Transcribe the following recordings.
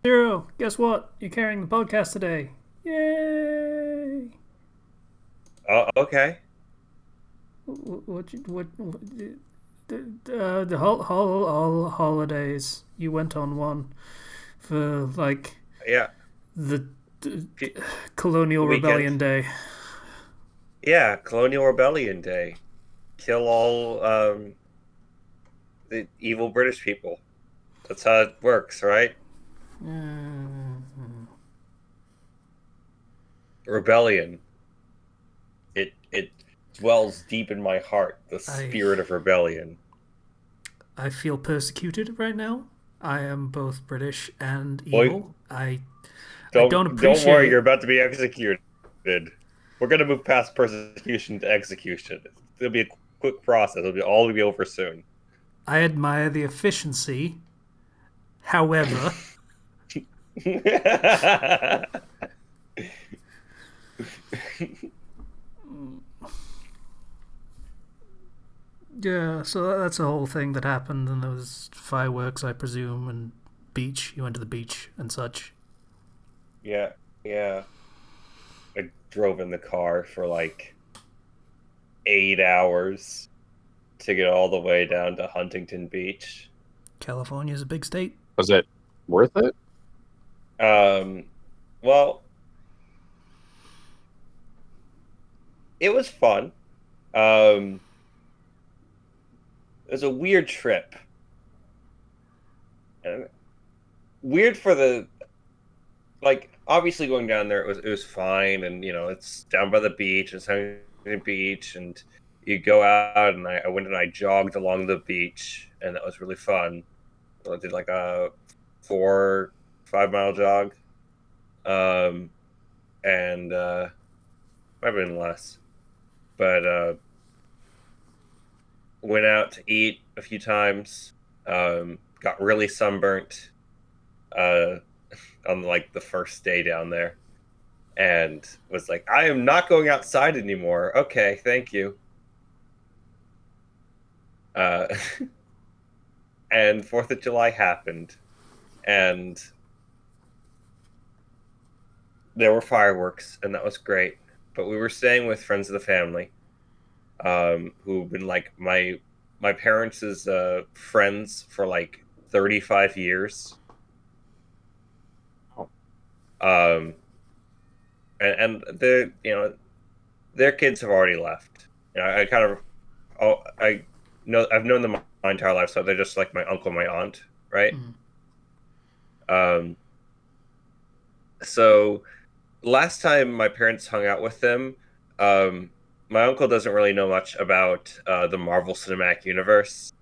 Zero, guess what? You're carrying the podcast today. Yay! Okay. What the whole holidays. You went on one for like Yeah. the, the P- Colonial Weekend. Rebellion Day. Yeah. Colonial Rebellion Day. Kill all the evil British people. That's how it works, right? Rebellion. It dwells deep in my heart. The I spirit of rebellion. I feel persecuted right now. I am both British and Boy, evil. I don't don't worry. You're appreciate. about to be executed. We're gonna move past persecution to execution. It'll be a quick process. It'll be over soon. I admire the efficiency. However, yeah, so that's a whole thing that happened, and there was fireworks, I presume, and beach. You went to the beach and such. Yeah, yeah. I drove in the car for like 8 hours to get all the way down to Huntington Beach. California's a big state. Was it worth it? Um, well, it was fun. Um, it was a weird trip. And weird for the obviously going down there it was fine, and it's down by the beach, it's Huntington Beach, and you go out, and I went and I jogged along the beach, and that was really fun. So I did like a 4 5 mile jog, um, and might have been less, but went out to eat a few times. Got really sunburnt uh, on like the first day down there, and was like, I am not going outside anymore. Okay, thank you. Uh, and Fourth of July happened, and there were fireworks, and that was great. But we were staying with friends of the family, who've been like my parents' friends for like 35 years. Oh, Um, and their kids have already left. I kind of, I know I've known them my entire life, so they're just like my uncle, my aunt, right? Mm. Um, so last time my parents hung out with them, um, my uncle doesn't really know much about the Marvel Cinematic Universe.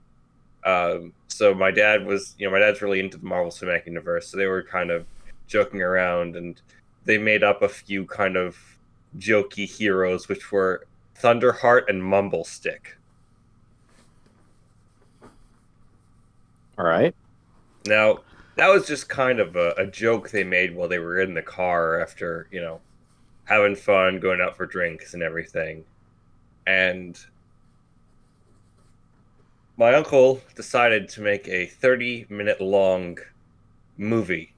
So my dad's really into the Marvel Cinematic Universe, so they were kind of joking around, and they made up a few kind of jokey heroes, which were Thunderheart and Mumblestick. all right. Now, that was just kind of a joke they made while they were in the car after, having fun, going out for drinks and everything. And my uncle decided to make a 30-minute long movie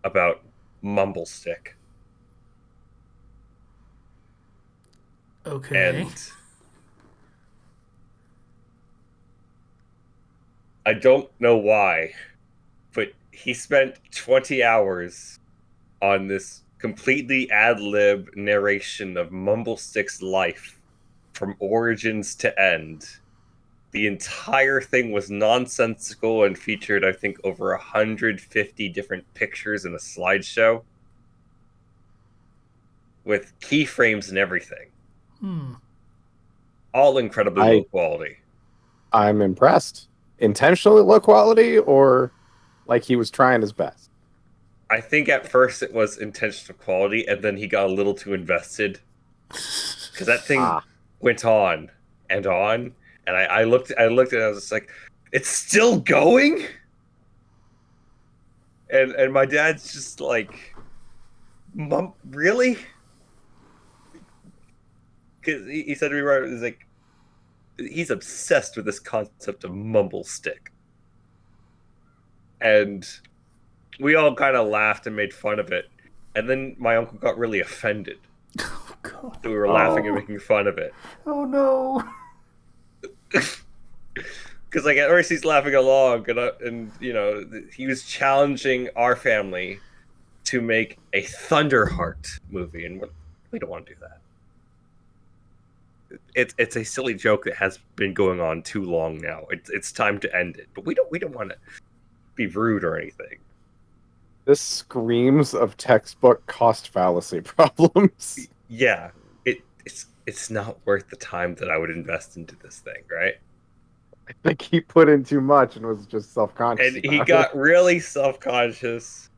about Mumblestick. Okay. And I don't know why, but he spent 20 hours on this completely ad lib narration of Mumblestick's life from origins to end. The entire thing was nonsensical and featured, I think, over 150 different pictures in a slideshow with keyframes and everything, Hmm. all incredibly low I quality. I'm impressed. Intentionally low quality or like he was trying his best. I think at first it was intentional quality, and then he got a little too invested because that thing Ah, went on, and I looked at it, I was just like, it's still going, and my dad's just like, Mom, really? Because he said to me right, he's like, he's obsessed with this concept of mumble stick, and we all kind of laughed and made fun of it, and then my uncle got really offended. Oh God. So we were laughing and making fun of it. Oh no. Because like at first he's laughing along, and you know he was challenging our family to make a Thunderheart movie, and we don't want to do that. It's a silly joke that has been going on too long now. It's time to end it, but we don't want to be rude or anything. This screams of textbook cost fallacy problems. Yeah, it's not worth the time that I would invest into this thing, right? I think he put in too much and was just self-conscious And he about got it. really self-conscious,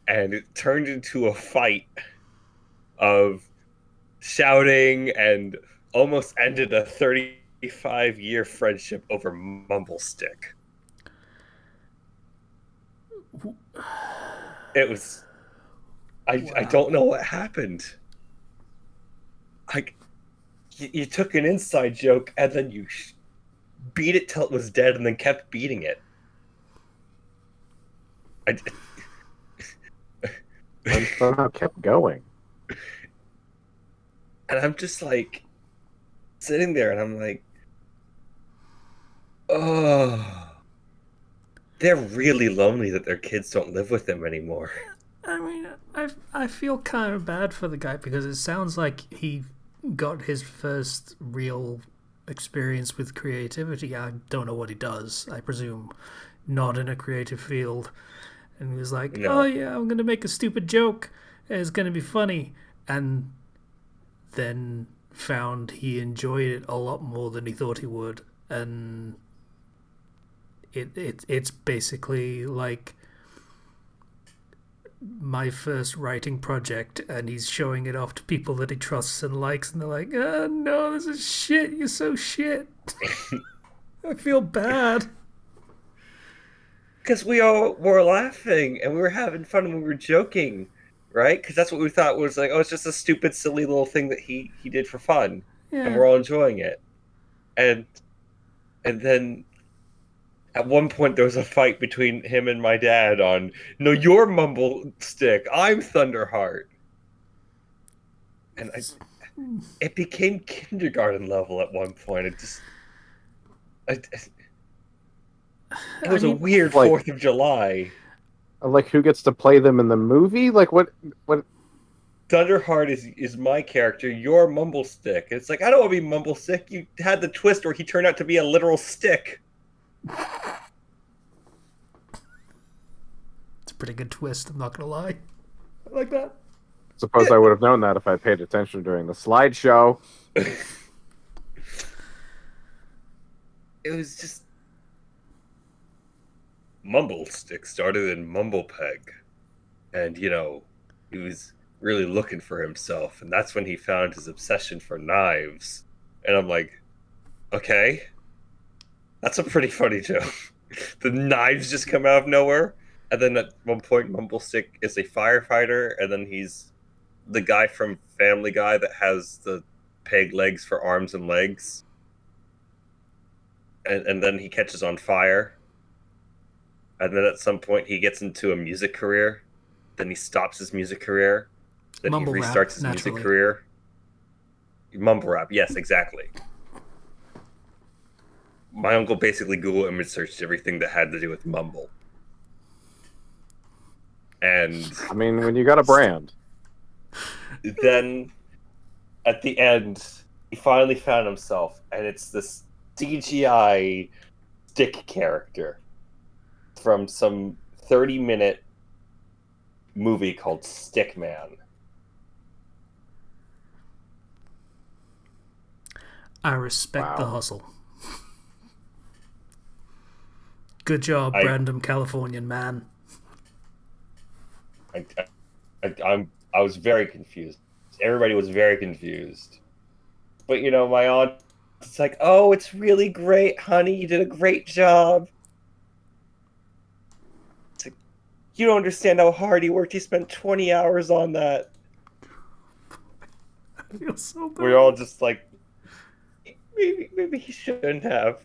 and it turned into a fight of shouting and almost ended a 35-year friendship over Mumble Stick. It was I don't know what happened. Like you took an inside joke and then you beat it till it was dead and then kept beating it. And somehow kept going. And I'm just like sitting there and I'm like, oh, they're really lonely that their kids don't live with them anymore. I mean, I feel kind of bad for the guy because it sounds like he got his first real experience with creativity. I don't know what he does. I presume not in a creative field. And he was like, No. "Oh yeah, I'm gonna make a stupid joke. It's gonna be funny," and then found he enjoyed it a lot more than he thought he would, and it's basically like my first writing project, and he's showing it off to people that he trusts and likes, and they're like, "Oh no, this is shit. You're so shit." I feel bad. Because we all were laughing and we were having fun and we were joking, right? Because that's what we thought was like, oh, it's just a stupid, silly little thing that he did for fun, and Yeah. we're all enjoying it. And then at one point there was a fight between him and my dad on, no, you're Mumble Stick, I'm Thunderheart, and it became kindergarten level at one point. It was a weird like- 4th of July. Like, who gets to play them in the movie? Like, what? Thunderheart is my character. You're Mumble Stick. It's like, I don't want to be Mumble Stick. You had the twist where he turned out to be a literal stick. It's a pretty good twist, I'm not gonna lie. I like that. Suppose I would have known that if I paid attention during the slideshow. It was just Mumble Stick started in Mumblepeg, and you know he was really looking for himself, and that's when he found his obsession for knives. And I'm like, okay, that's a pretty funny joke. The knives just come out of nowhere, and then at one point, Mumblestick is a firefighter, and then he's the guy from Family Guy that has the peg legs for arms and legs. And then he catches on fire. And then at some point he gets into a music career. Then he stops his music career. Then Mumble he rap, restarts his naturally. music career. Mumble rap, yes, exactly. My uncle basically Google image searched everything that had to do with mumble. And I mean, when you got a brand. then at the end, he finally found himself, and it's this CGI stick character from some 30-minute movie called Stickman. I respect the Wow. hustle. Good job, random Californian man. I was very confused. Everybody was very confused. But you know, my aunt, it's like, oh, it's really great, honey. You did a great job. It's like, you don't understand how hard he worked. He spent 20 hours on that. I feel so bad. We're all just like, maybe he shouldn't have.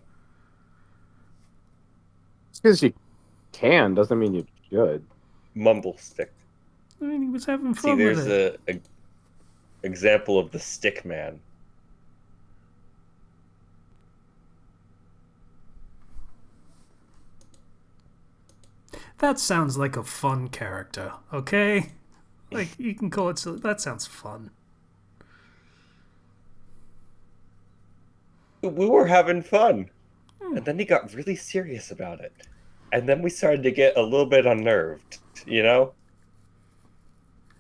Just because you can doesn't mean you should. mumble stick. I mean, he was having See, fun with there's it. a example of the stick man. That sounds like a fun character, okay? Like, you can call it... That sounds fun. We were having fun. Hmm. And then he got really serious about it. And then we started to get a little bit unnerved, you know?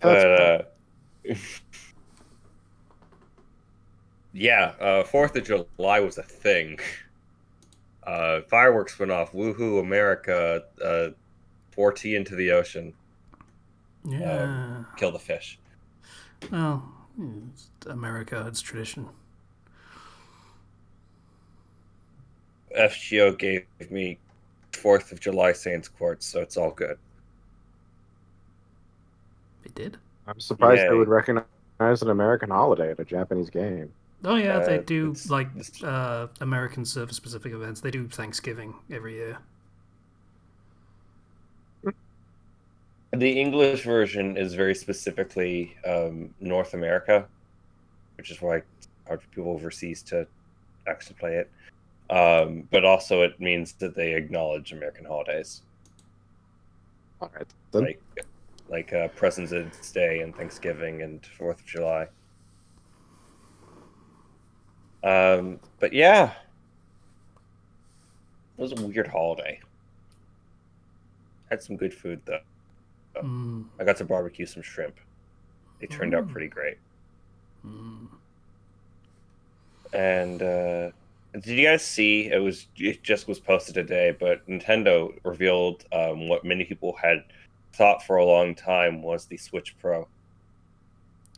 That's But, fun. yeah, 4th of July was a thing. Fireworks went off. Woohoo, America. 4T into the ocean. Yeah. Kill the fish. Well, it's America, it's tradition. FGO gave me 4th of July Saints Quartz, so it's all good. They did? I'm surprised they would Yay. recognize an American holiday at a Japanese game. Oh, yeah, they do, It's like, American service-specific events. They do Thanksgiving every year. the English version is very specifically North America, which is why it's hard for people overseas to actually play it. But also, it means that they acknowledge American holidays, All right, then. like President's Day and Thanksgiving and 4th of July. But yeah, it was a weird holiday. Had some good food though. Mm. I got to barbecue some shrimp. They turned out pretty great. Mm. And did you guys see? It just was posted today, but Nintendo revealed what many people had thought for a long time was the Switch Pro.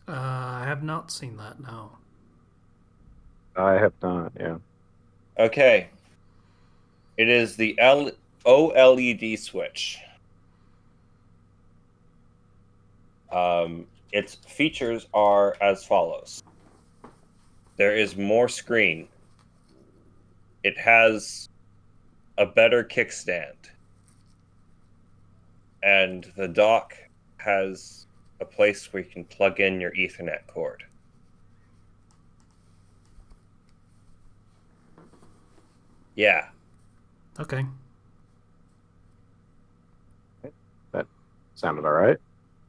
I have not seen that, no. I have not. Yeah. Okay, it is the OLED Switch. Its features are as follows: there is more screen. It has a better kickstand, and the dock has a place where you can plug in your Ethernet cord. Yeah, Okay. That sounded all right.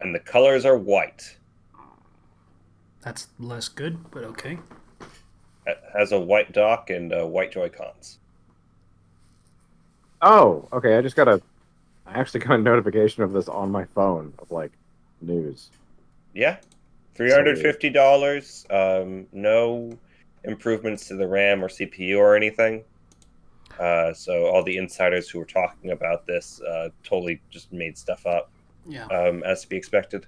and the colors are white. That's less good, but okay. It has a white dock and white Joy Cons. Oh, okay. I actually got a notification of this on my phone of like news. Yeah, Sweet. $350. No improvements to the RAM or CPU or anything. So all the insiders who were talking about this totally just made stuff up, Yeah. as to be expected.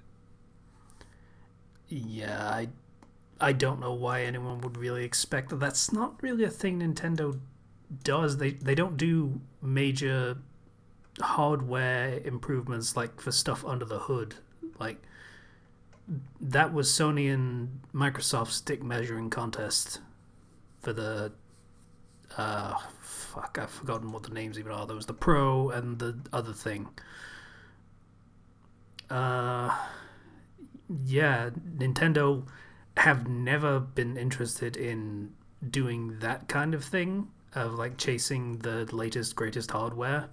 Yeah, I don't know why anyone would really expect that. That's not really a thing Nintendo does. They don't do major hardware improvements like for stuff under the hood. Like that was Sony and Microsoft's stick measuring contest for the fuck, I've forgotten what the names even are. There was the Pro and the other thing. Uh yeah, Nintendo have never been interested in doing that kind of thing of like chasing the latest greatest hardware.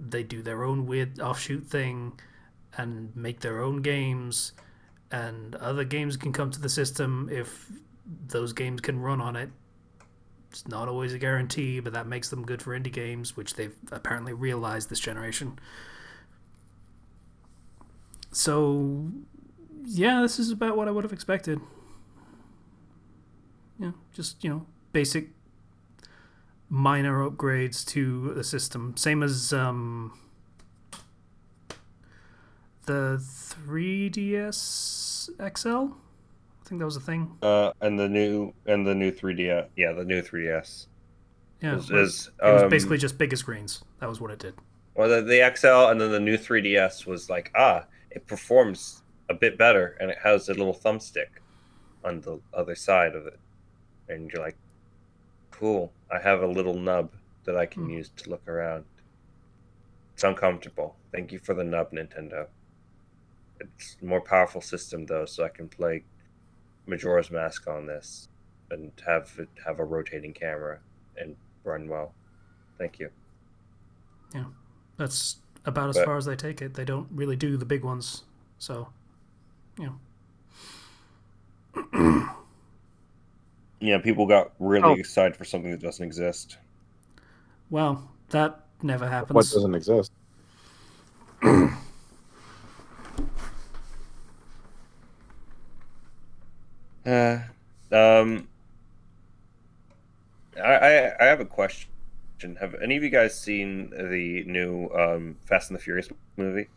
They do their own weird offshoot thing and make their own games, and other games can come to the system if those games can run on it. It's not always a guarantee, but that makes them good for indie games, which they've apparently realized this generation. So yeah, this is about what I would have expected. Yeah, just basic minor upgrades to the system, same as the 3DS XL. I think that was a thing. And the new 3DS. Yeah, the new 3DS Yeah, is it was basically just bigger screens. That was what it did. well, the XL and then the new 3DS was like, it performs a bit better and it has a little thumbstick on the other side of it. And you're like, cool, I have a little nub that I can use to look around. It's uncomfortable. Thank you for the nub, Nintendo. It's a more powerful system though, so I can play Majora's Mask on this and have it have a rotating camera and run well. Thank you. Yeah, that's about as But far as they take it. They don't really do the big ones, so yeah, people got really Oh. excited for something that doesn't exist. Well, that never What happens. doesn't exist? Um, I have a question. Have any of you guys seen the new Fast and the Furious movie?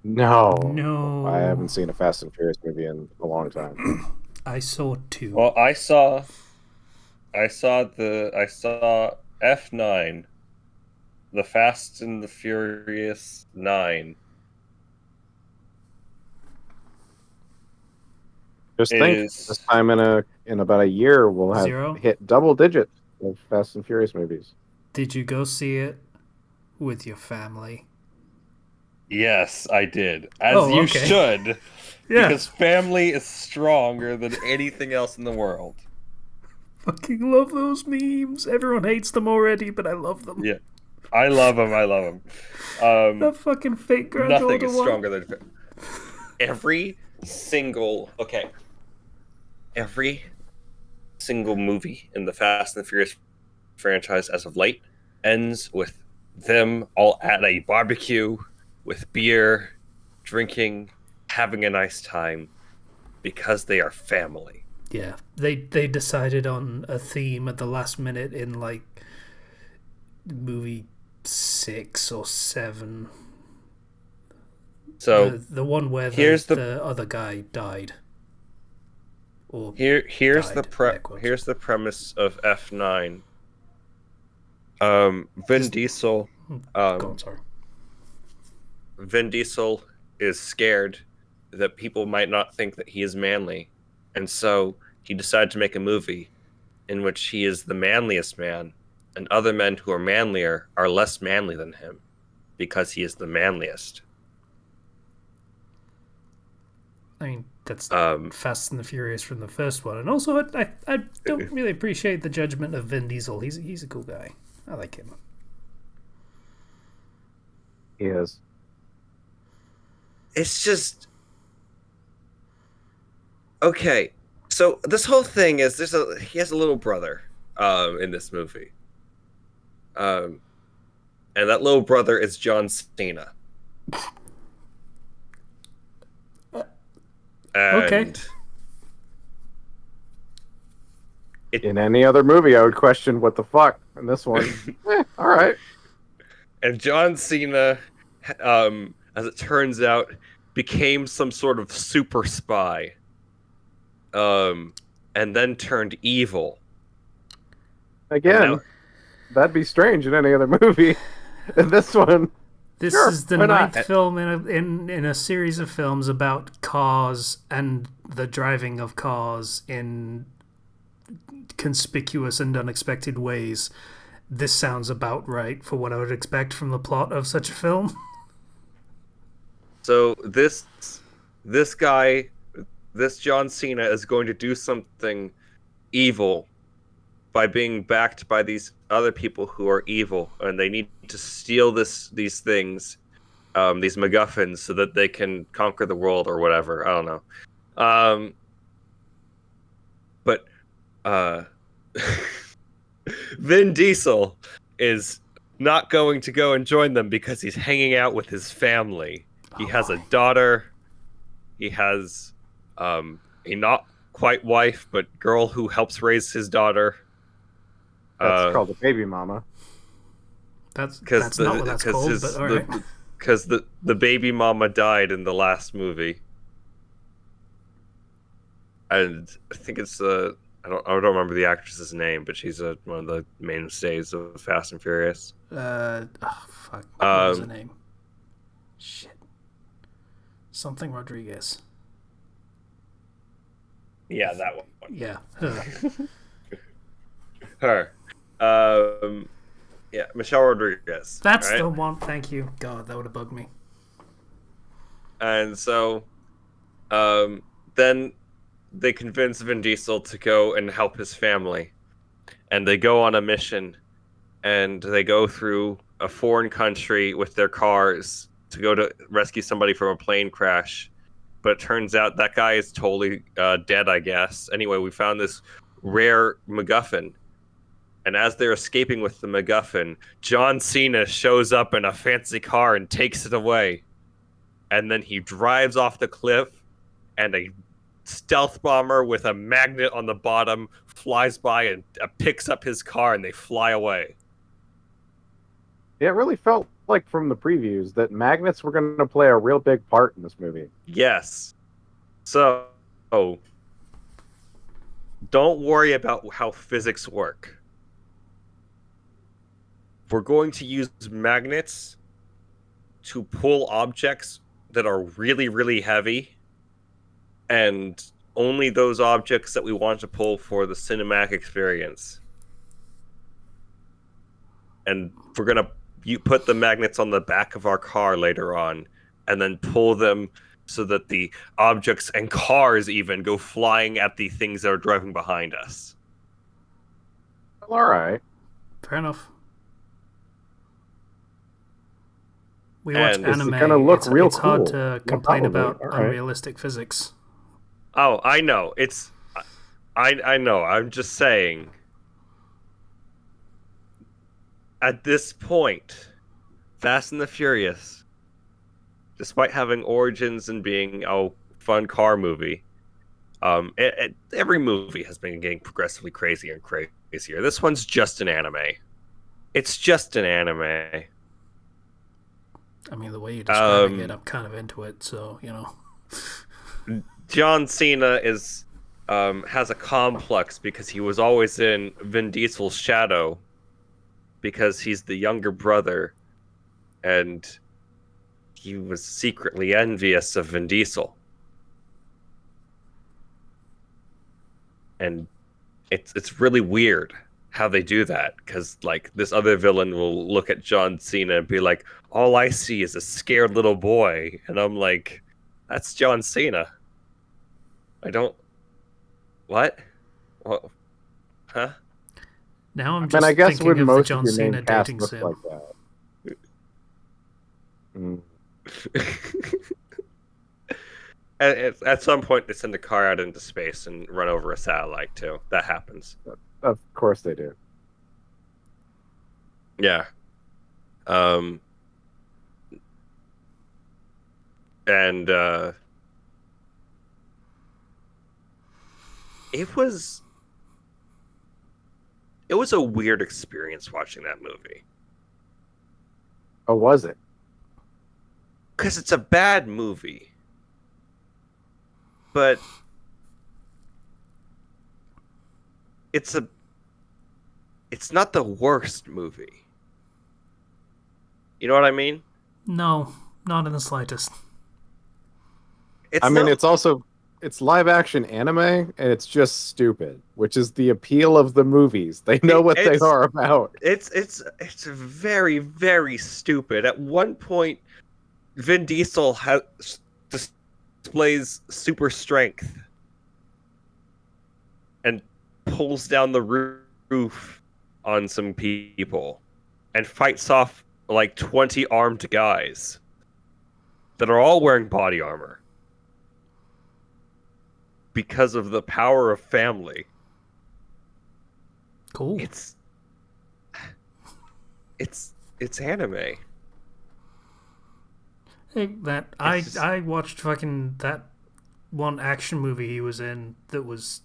No. No. I haven't seen a Fast and Furious movie in a long time. I saw 2. Well, I saw F9, the Fast and the Furious 9. Just think, Is this time in about a year, we'll have 0? hit double digits of Fast and Furious movies. Did you go see it with your family? yes, I did. As Oh, you okay. should. Yeah. Because family is stronger than anything else in the world. Fucking love those memes. Everyone hates them already, but I love them. Yeah. I love them. That fucking fake granddaughter Nothing is one. stronger than every single movie in the Fast and the Furious franchise as of late ends with them all at a barbecue with beer, drinking, having a nice time because they are family. Yeah, they decided on a theme at the last minute in like movie 6 or 7. So the one where here's the other guy died. Or here's died, here's the premise of F9. Vin Diesel. Go on, sorry. Vin Diesel is scared that people might not think that he is manly, and so he decided to make a movie in which he is the manliest man, and other men who are manlier are less manly than him because he is the manliest. I mean, that's Fast and the Furious from the first one, and also I don't really appreciate the judgment of Vin Diesel. He's a cool guy. I like him. He is. It's just okay. So this whole thing is he has a little brother in this movie, and that little brother is John Cena. Okay. In any other movie, I would question what the fuck. In this one, all right. And John Cena, as it turns out, became some sort of super spy, and then turned evil. Again, that'd be strange in any other movie. In this one, this sure, is the why not? 9th film in a series of films about cars and the driving of cars in conspicuous and unexpected ways. This sounds about right for what I would expect from the plot of such a film. So this John Cena is going to do something evil by being backed by these other people who are evil, and they need to steal these things, these MacGuffins, so that they can conquer the world or whatever. I don't know. But Vin Diesel is not going to go and join them because he's hanging out with his family. He has a daughter. He has a not quite wife, but girl who helps raise his daughter. That's called a baby mama. That's not what that's called, but all right. Because the baby mama died in the last movie, and I think it's I don't remember the actress's name, but she's one of the mainstays of Fast and Furious. Fuck. What was her name? Shit. Something Rodriguez. Yeah, that one. Yeah. Her. Yeah, Michelle Rodriguez. That's right? the one. Thank you. God, that would have bugged me. And so um, then they convince Vin Diesel to go and help his family. And they go on a mission and they go through a foreign country with their cars to go to rescue somebody from a plane crash. But it turns out that guy is totally dead, I guess. Anyway, we found this rare MacGuffin. And as they're escaping with the MacGuffin, John Cena shows up in a fancy car and takes it away. And then he drives off the cliff, and a stealth bomber with a magnet on the bottom flies by and picks up his car, and they fly away. Yeah, it really felt like from the previews that magnets were going to play a real big part in this movie. Yes. So, don't worry about how physics work. We're going to use magnets to pull objects that are really, really heavy, and only those objects that we want to pull for the cinematic experience. And we're going to put the magnets on the back of our car later on, and then pull them so that the objects and cars even go flying at the things that are driving behind us. Well, all right. Fair enough. We watch And This is anime. gonna look real It's hard cool. to Yeah, complain probably. about All right. unrealistic physics. Oh, I know. I know. I'm just saying. At this point, Fast and the Furious, despite having origins and being a fun car movie, every movie has been getting progressively crazier and crazier. This one's just an anime. It's just an anime. I mean, the way you're describing it, I'm kind of into it. So John Cena has a complex because he was always in Vin Diesel's shadow, because he's the younger brother, and he was secretly envious of Vin Diesel. And it's really weird how they do that, because like this other villain will look at John Cena and be like, all I see is a scared little boy, and I'm like, that's John Cena. I don't what huh now I'm I just mean, I guess thinking when of the most John of your Cena main cast dating look sim. like that. Mm. at some point they send a car out into space and run over a satellite too. That happens. Of course they do. Yeah. And it was a weird experience watching that movie, Oh, was it? because it's a bad movie, but it's not the worst movie. You know what I mean? No, not in the slightest. It's live action anime, and it's just stupid, which is the appeal of the movies. They know what they are about. It's very, very stupid. At one point, Vin Diesel displays super strength and pulls down the roof on some people and fights off like 20 armed guys that are all wearing body armor because of the power of family. Cool. It's anime. Hey, I watched fucking that one action movie he was in that was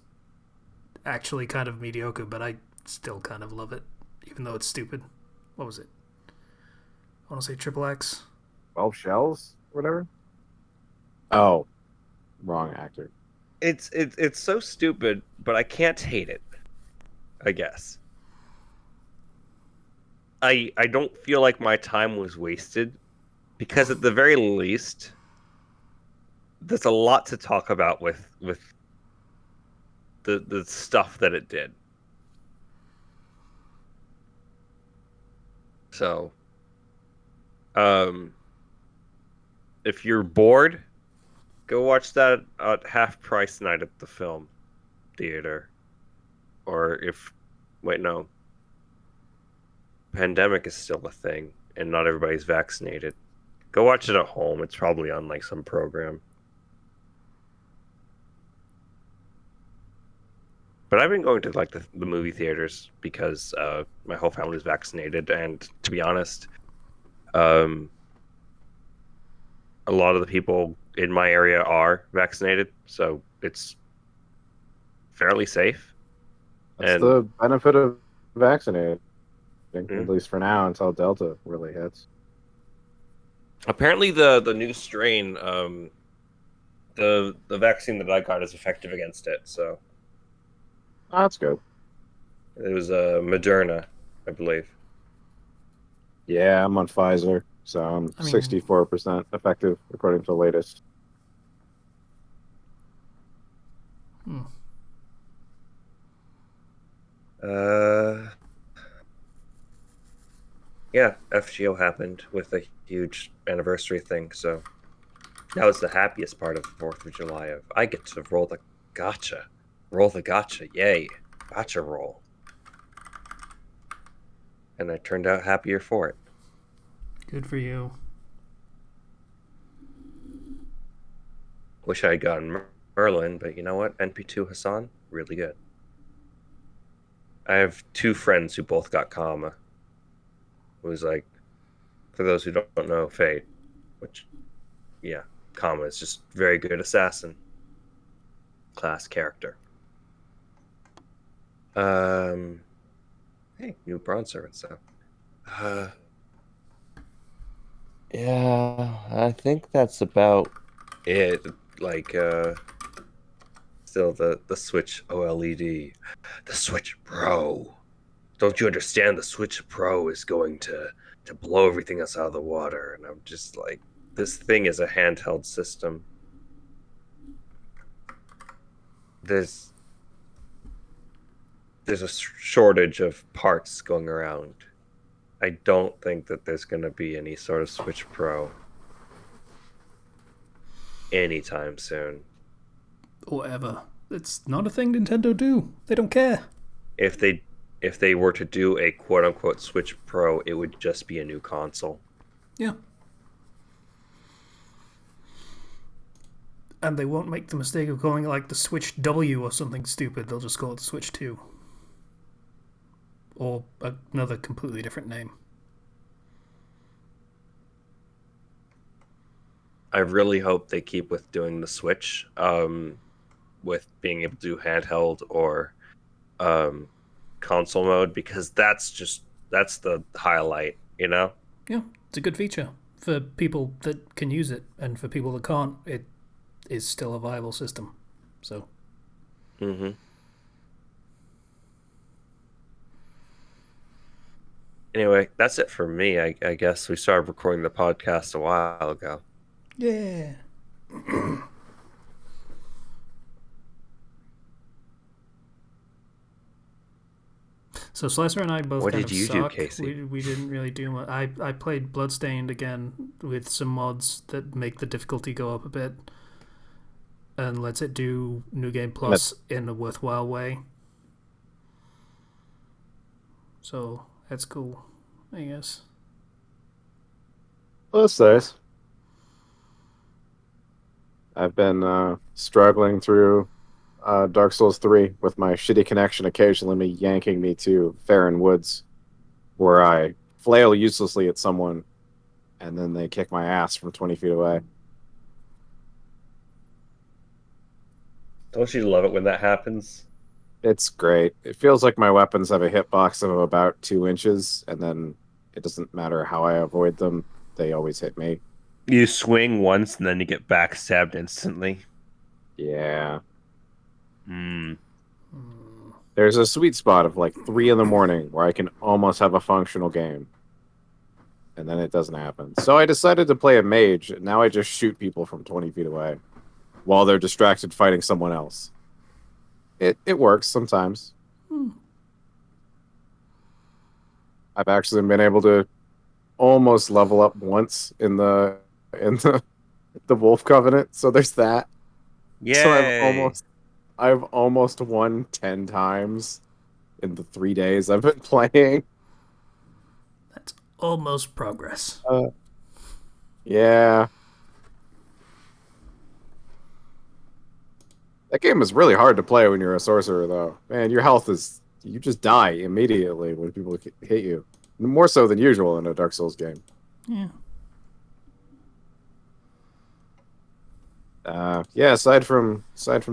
actually kind of mediocre, but I still kind of love it, even though it's stupid. What was it? I want to say Triple X. 12 Shells? Whatever? Oh, wrong actor. It's so stupid, but I can't hate it, I guess. I don't feel like my time was wasted, because at the very least there's a lot to talk about with the stuff that it did. So if you're bored, go watch that at half price night at the film theater. Or wait, no, pandemic is still a thing and not everybody's vaccinated. Go watch it at home. It's probably on like some program. But I've been going to like the movie theaters because my whole family is vaccinated, and to be honest, um, a lot of the people in my area are vaccinated, so it's fairly safe. That's And the benefit of vaccinating, mm, at least for now, until Delta really hits. apparently, the new strain, the vaccine that I got is effective against it. So Oh, that's good. it was Moderna, I believe. Yeah, I'm on Pfizer, so I'm I mean, 64% effective according to the latest. hmm. Uh, yeah, FGO happened with a huge anniversary thing, so that was the happiest part of 4th of July. Of I get to roll the gotcha, yay, gotcha roll, and I turned out happier for it. Good for you. Wish I had gotten Merlin, but you know what? NP2 Hassan, really good. I have two friends who both got Kama. It was like, for those who don't know, Fate, which, yeah, Kama is just very good assassin class character. Hey, new bronze servant, so. Yeah, I think that's about it. Like, still the Switch OLED, the Switch Pro. Don't you understand? The Switch Pro is going to blow everything else out of the water, and I'm just like, this thing is a handheld system. There's there's a shortage of parts going around. I don't think that there's going to be any sort of Switch Pro anytime soon. Or ever. It's not a thing Nintendo do. They don't care. If they were to do a quote unquote Switch Pro, it would just be a new console. Yeah. And they won't make the mistake of calling it like the Switch W or something stupid. They'll just call it the Switch 2. Or another completely different name. I really hope they keep with doing the Switch, with being able to do handheld or console mode, because that's the highlight, you know? Yeah, it's a good feature. For people that can use it, and for people that can't, it is still a viable system. So. Mm-hmm. Anyway, that's it for me. I guess we started recording the podcast a while ago. Yeah. So Slicer and I both What kind did of you do, suck. Casey? We didn't really do much. I played Bloodstained again with some mods that make the difficulty go up a bit and lets it do New Game Plus in a worthwhile way. So that's cool, I guess. Well, that's nice. I've been struggling through Dark Souls 3 with my shitty connection occasionally yanking me to Farron Woods, where I flail uselessly at someone and then they kick my ass from 20 feet away. Don't you love it when that happens? It's great. It feels like my weapons have a hitbox of about 2 inches, and then it doesn't matter how I avoid them, they always hit me. You swing once and then you get backstabbed instantly. Yeah. Hmm. There's a sweet spot of like 3 in the morning where I can almost have a functional game. And then it doesn't happen. So I decided to play a mage, and now I just shoot people from 20 feet away while they're distracted fighting someone else. It works sometimes. I've actually been able to almost level up once in the the Wolf Covenant. So there's that. So Yay! I've almost won 10 times in the 3 days I've been playing. That's almost progress. Yeah. That game is really hard to play when you're a sorcerer, though. Man, your health is. You just die immediately when people hit you. More so than usual in a Dark Souls game. Yeah. Yeah, aside from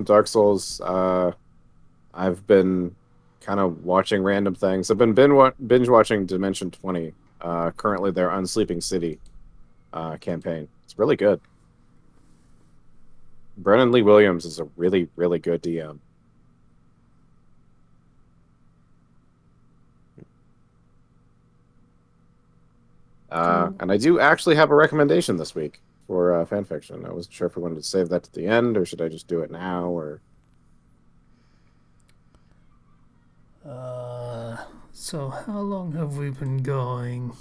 Dark Souls, I've been kind of watching random things. I've been binge watching Dimension 20. Currently their Unsleeping City campaign. It's really good. Brennan Lee Williams is a really, really good DM. Cool. And I do actually have a recommendation this week for fanfiction. I wasn't sure if I wanted to save that to the end or should I just do it now or. So how long have we been going?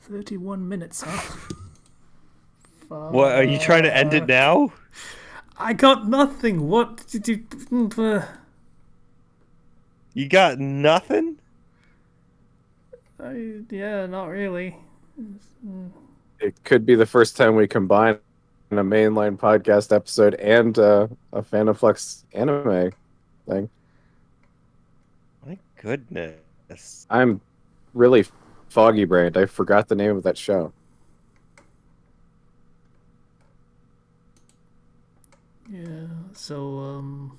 31 minutes, huh? What, are you trying to end it now? I got nothing. What did you... You got nothing? Yeah, not really. It could be the first time we combine a mainline podcast episode and a Fandom Flux anime thing. My goodness. I'm really foggy brained. I forgot the name of that show. Yeah, so,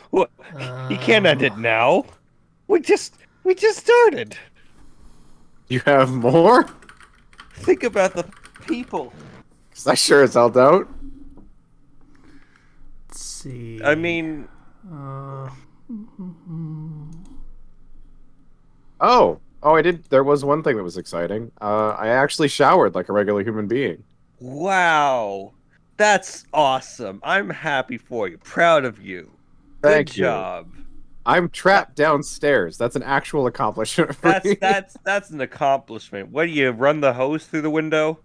What? You can't end it now. We just started. You have more? Think about the people. Because I sure as hell don't. let's see. I mean, Oh, I did. There was one thing that was exciting. I actually showered like a regular human being. wow. That's awesome. I'm happy for you. Proud of you. Good Thank you. job. I'm trapped downstairs. That's an actual accomplishment for That's me. that's an accomplishment. What do you run the hose through the window?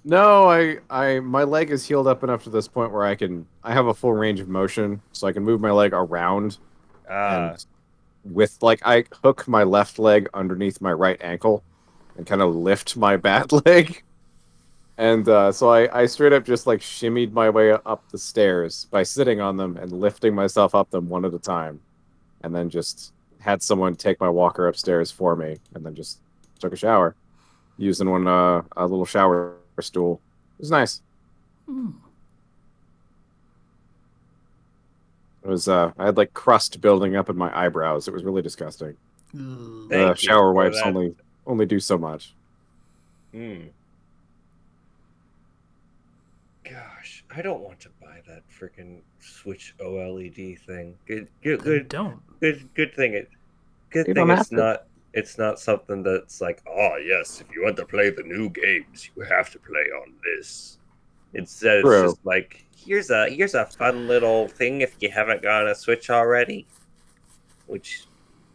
No, my leg is healed up enough to this point where I have a full range of motion, so I can move my leg around and with like I hook my left leg underneath my right ankle and kind of lift my bad leg. And so I straight up just like shimmied my way up the stairs by sitting on them and lifting myself up them one at a time. And then just had someone take my walker upstairs for me and then just took a shower using a little shower stool. It was nice. It was I had like crust building up in my eyebrows. It was really disgusting. Ugh. The Thank you shower for wipes that. only do so much. Gosh, I don't want to buy that freaking Switch OLED thing. Good Don't. thing You don't have to. it's not something that's like, oh yes, if you want to play the new games, you have to play on this. Instead, it's True. just like here's a fun little thing if you haven't gotten a Switch already. Which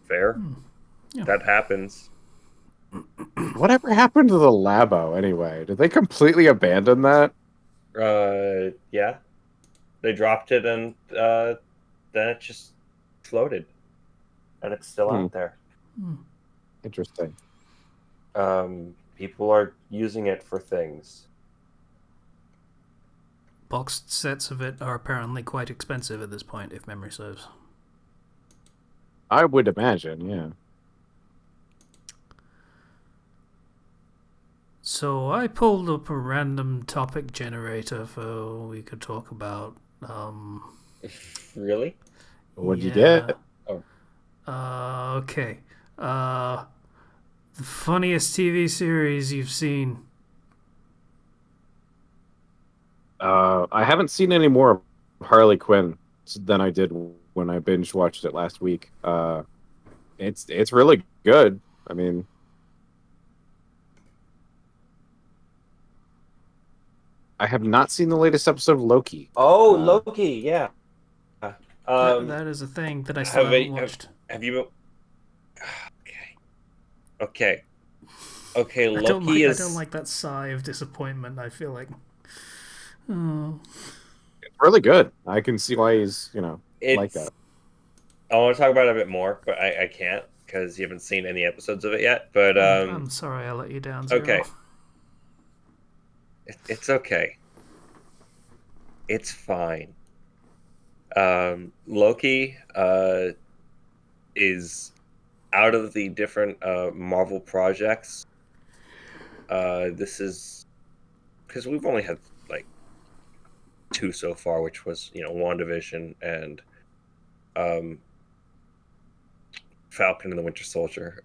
fair. Yeah. That happens. Whatever happened to the Labo anyway? Did they completely abandon that? Yeah. They dropped it and then it just floated. And it's still out there. Interesting. People are using it for things. Boxed sets of it are apparently quite expensive at this point, if memory serves. I would imagine, yeah. So I pulled up a random topic generator for we could talk about. Really? What'd you get? Okay. The funniest TV series you've seen. I haven't seen any more of Harley Quinn than I did when I binge watched it last week. It's really good. I mean, I have not seen the latest episode of Loki. Oh, Loki, yeah. That is a thing that I still haven't watched. Have you? Okay. Okay, I don't Loki like. I is don't like that sigh of disappointment. I feel like, oh, It's really good. I can see why he's, like it's. that. I want to talk about it a bit more, but I can't because you haven't seen any episodes of it yet. But I'm sorry I let you down, Zero. okay, it's okay. It's fine. Loki is out of the different Marvel projects. This is because we've only had like two so far, which was WandaVision and um, Falcon and the Winter Soldier.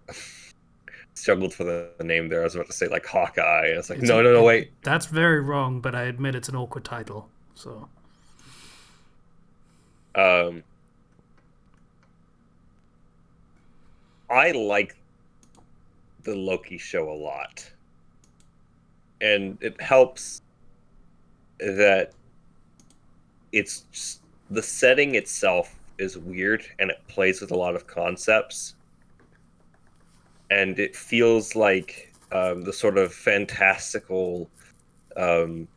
Struggled for the name there. I was about to say like Hawkeye. And it's like It's no, no, no, wait. that's very wrong, but I admit it's an awkward title. So Um, I like the Loki show a lot, and it helps that it's just, the setting itself is weird and it plays with a lot of concepts, and it feels like the sort of fantastical um,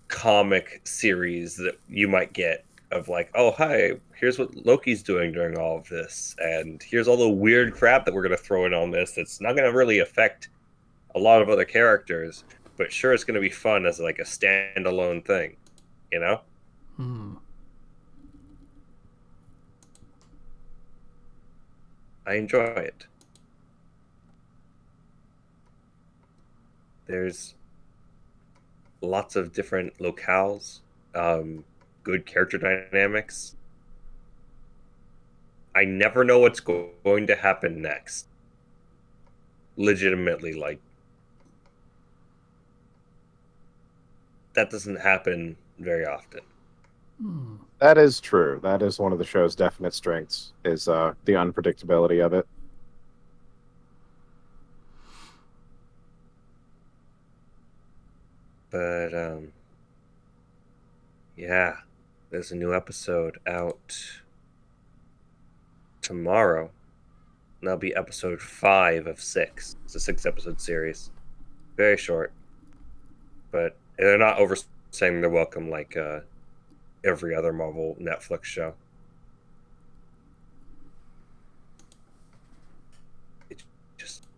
comic series that you might get of like, oh hi, here's what Loki's doing during all of this, and here's all the weird crap that we're going to throw in on this that's not going to really affect a lot of other characters, but sure it's going to be fun as like a standalone thing, you know? hmm. I enjoy it. There's lots of different locales, good character dynamics. I never know what's going to happen next. Legitimately, like, that doesn't happen very often. That is true. That is one of the show's definite strengths, is the unpredictability of it. But, yeah, there's a new episode out tomorrow. And that'll be episode 5 of 6. It's a 6-episode series. Very short. But they're not overstaying their welcome like every other Marvel Netflix show.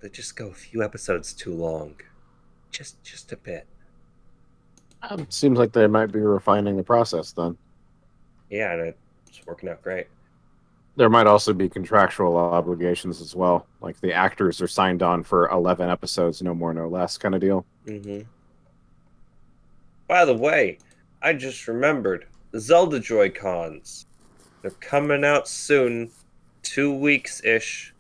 They just go a few episodes too long. Just a bit. Seems like they might be refining the process then. Yeah, and it's working out great. There might also be contractual obligations as well. Like the actors are signed on for 11 episodes, no more, no less kind of deal. Mm-hmm. By the way, I just remembered the Zelda Joy-Cons. They're coming out soon. 2 weeks-ish.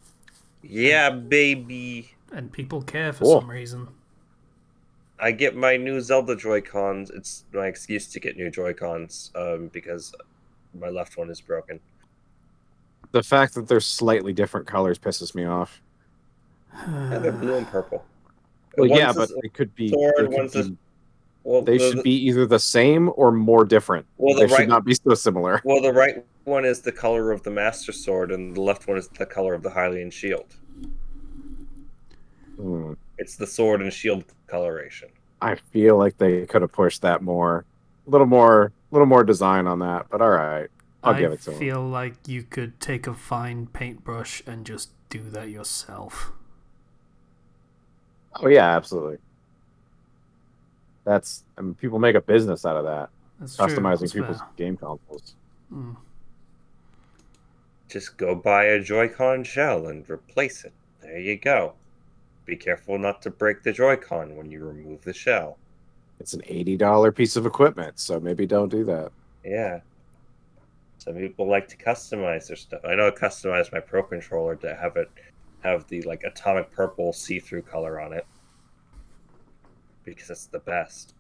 Yeah, baby. And people care for Cool. some reason. I get my new Zelda Joy-Cons. It's my excuse to get new Joy-Cons because my left one is broken. The fact that they're slightly different colors pisses me off. Yeah, they're blue and purple. Well, One's yeah, a but it could be. sword, There could one's a be well. they should be either the same or more different. Well, They should not be so similar. Well, the right one is the color of the Master Sword, and the left one is the color of the Hylian Shield. Hmm. It's the sword and shield coloration. I feel like they could have pushed that more, a little more design on that. But all right, I'll give it to them. I feel like you could take a fine paintbrush and just do that yourself. Oh yeah, absolutely. People make a business out of that. That's Customizing true. people's game consoles. Just go buy a Joy-Con shell and replace it. There you go. Be careful not to break the Joy-Con when you remove the shell. It's an $80 piece of equipment, so maybe don't do that. Yeah. Some people like to customize their stuff. I know I customized my Pro Controller to have the like atomic purple see-through color on it. Because it's the best.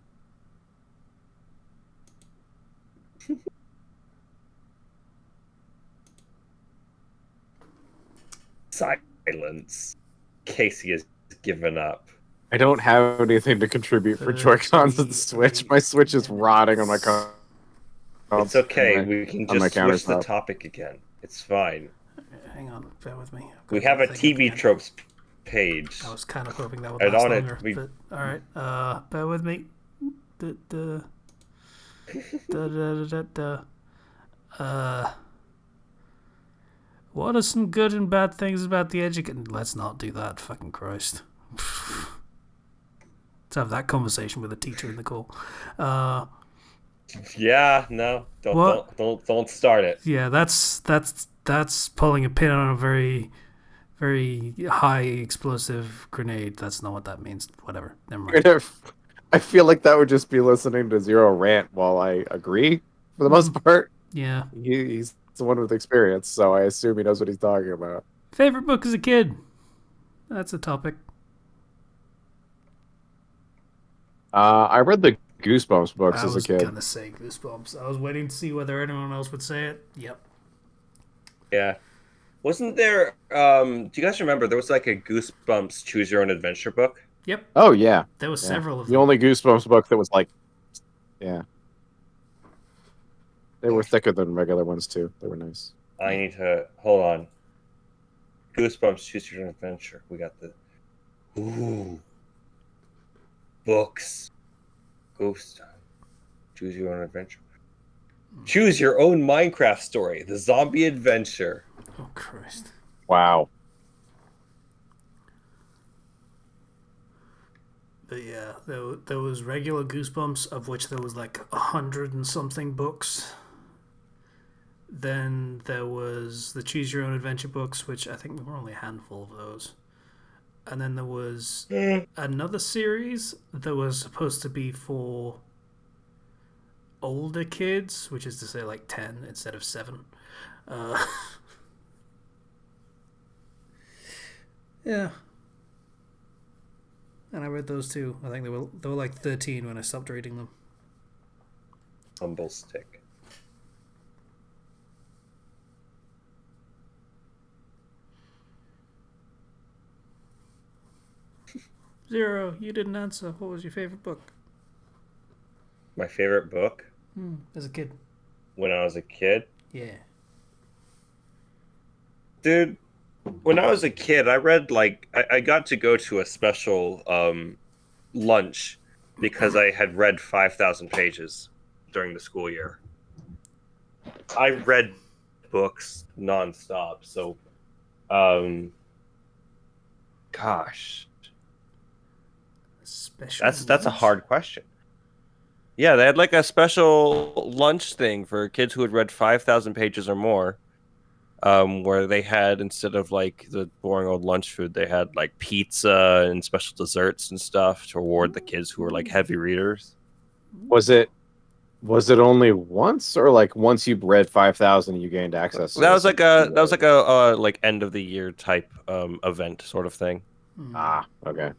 Silence. Casey has given up. I don't have anything to contribute for Joy-Cons and Switch. My Switch is rotting on my console. It's okay. We can just switch the topic again. It's fine. Hang on, bear with me. We have a TV tropes page. I was kind of hoping that would And last on it, longer, but all right. Bear with me. Da, da, da, da, da. What are some good and bad things about the education? Let's not do that. Fucking Christ. Let's have that conversation with a teacher in the call. Yeah, no, What? don't start it. Yeah, that's pulling a pin on a very, very high explosive grenade. That's not what that means. Whatever. Never mind. I feel like that would just be listening to Zero rant while I agree for the most part. Yeah. He's the one with experience, so I assume he knows what he's talking about. Favorite book as a kid? That's a topic. I read the Goosebumps books I as a was kid. gonna say Goosebumps. I was waiting to see whether anyone else would say it. Yep. Yeah. Wasn't there do you guys remember there was like a Goosebumps Choose Your Own Adventure book? Yep. Oh yeah, There were several of the them. only Goosebumps book that was like, yeah, they were thicker than regular ones too. They were nice. I need to hold on. Goosebumps Choose Your Own Adventure. We got the books. Ghost Time. Choose Your Own Adventure. Choose Your Own Minecraft Story. The Zombie Adventure. Oh Christ. Wow. But yeah, there was regular Goosebumps, of which there was like 100 and something books. Then there was the Choose Your Own Adventure books, which I think there were only a handful of those. And then there was another series that was supposed to be for older kids, which is to say like 10 instead of 7. Yeah. And I read those too. I think they were like 13 when I stopped reading them. Humble Stick. Zero, you didn't answer. What was your favorite book? My favorite book As a kid. when I was a kid. Yeah. Dude, when I was a kid, I read like I got to go to a special lunch because I had read 5,000 pages during the school year. I read books nonstop, so gosh, Special. that's a hard question. Yeah, they had like a special lunch thing for kids who had read 5,000 pages or more. Where they had, instead of like the boring old lunch food, they had like pizza and special desserts and stuff to reward the kids who were like heavy readers. Was it only once, or like once you read 5,000, you gained access to That this? was like a like end of the year type event sort of thing. Ah, okay.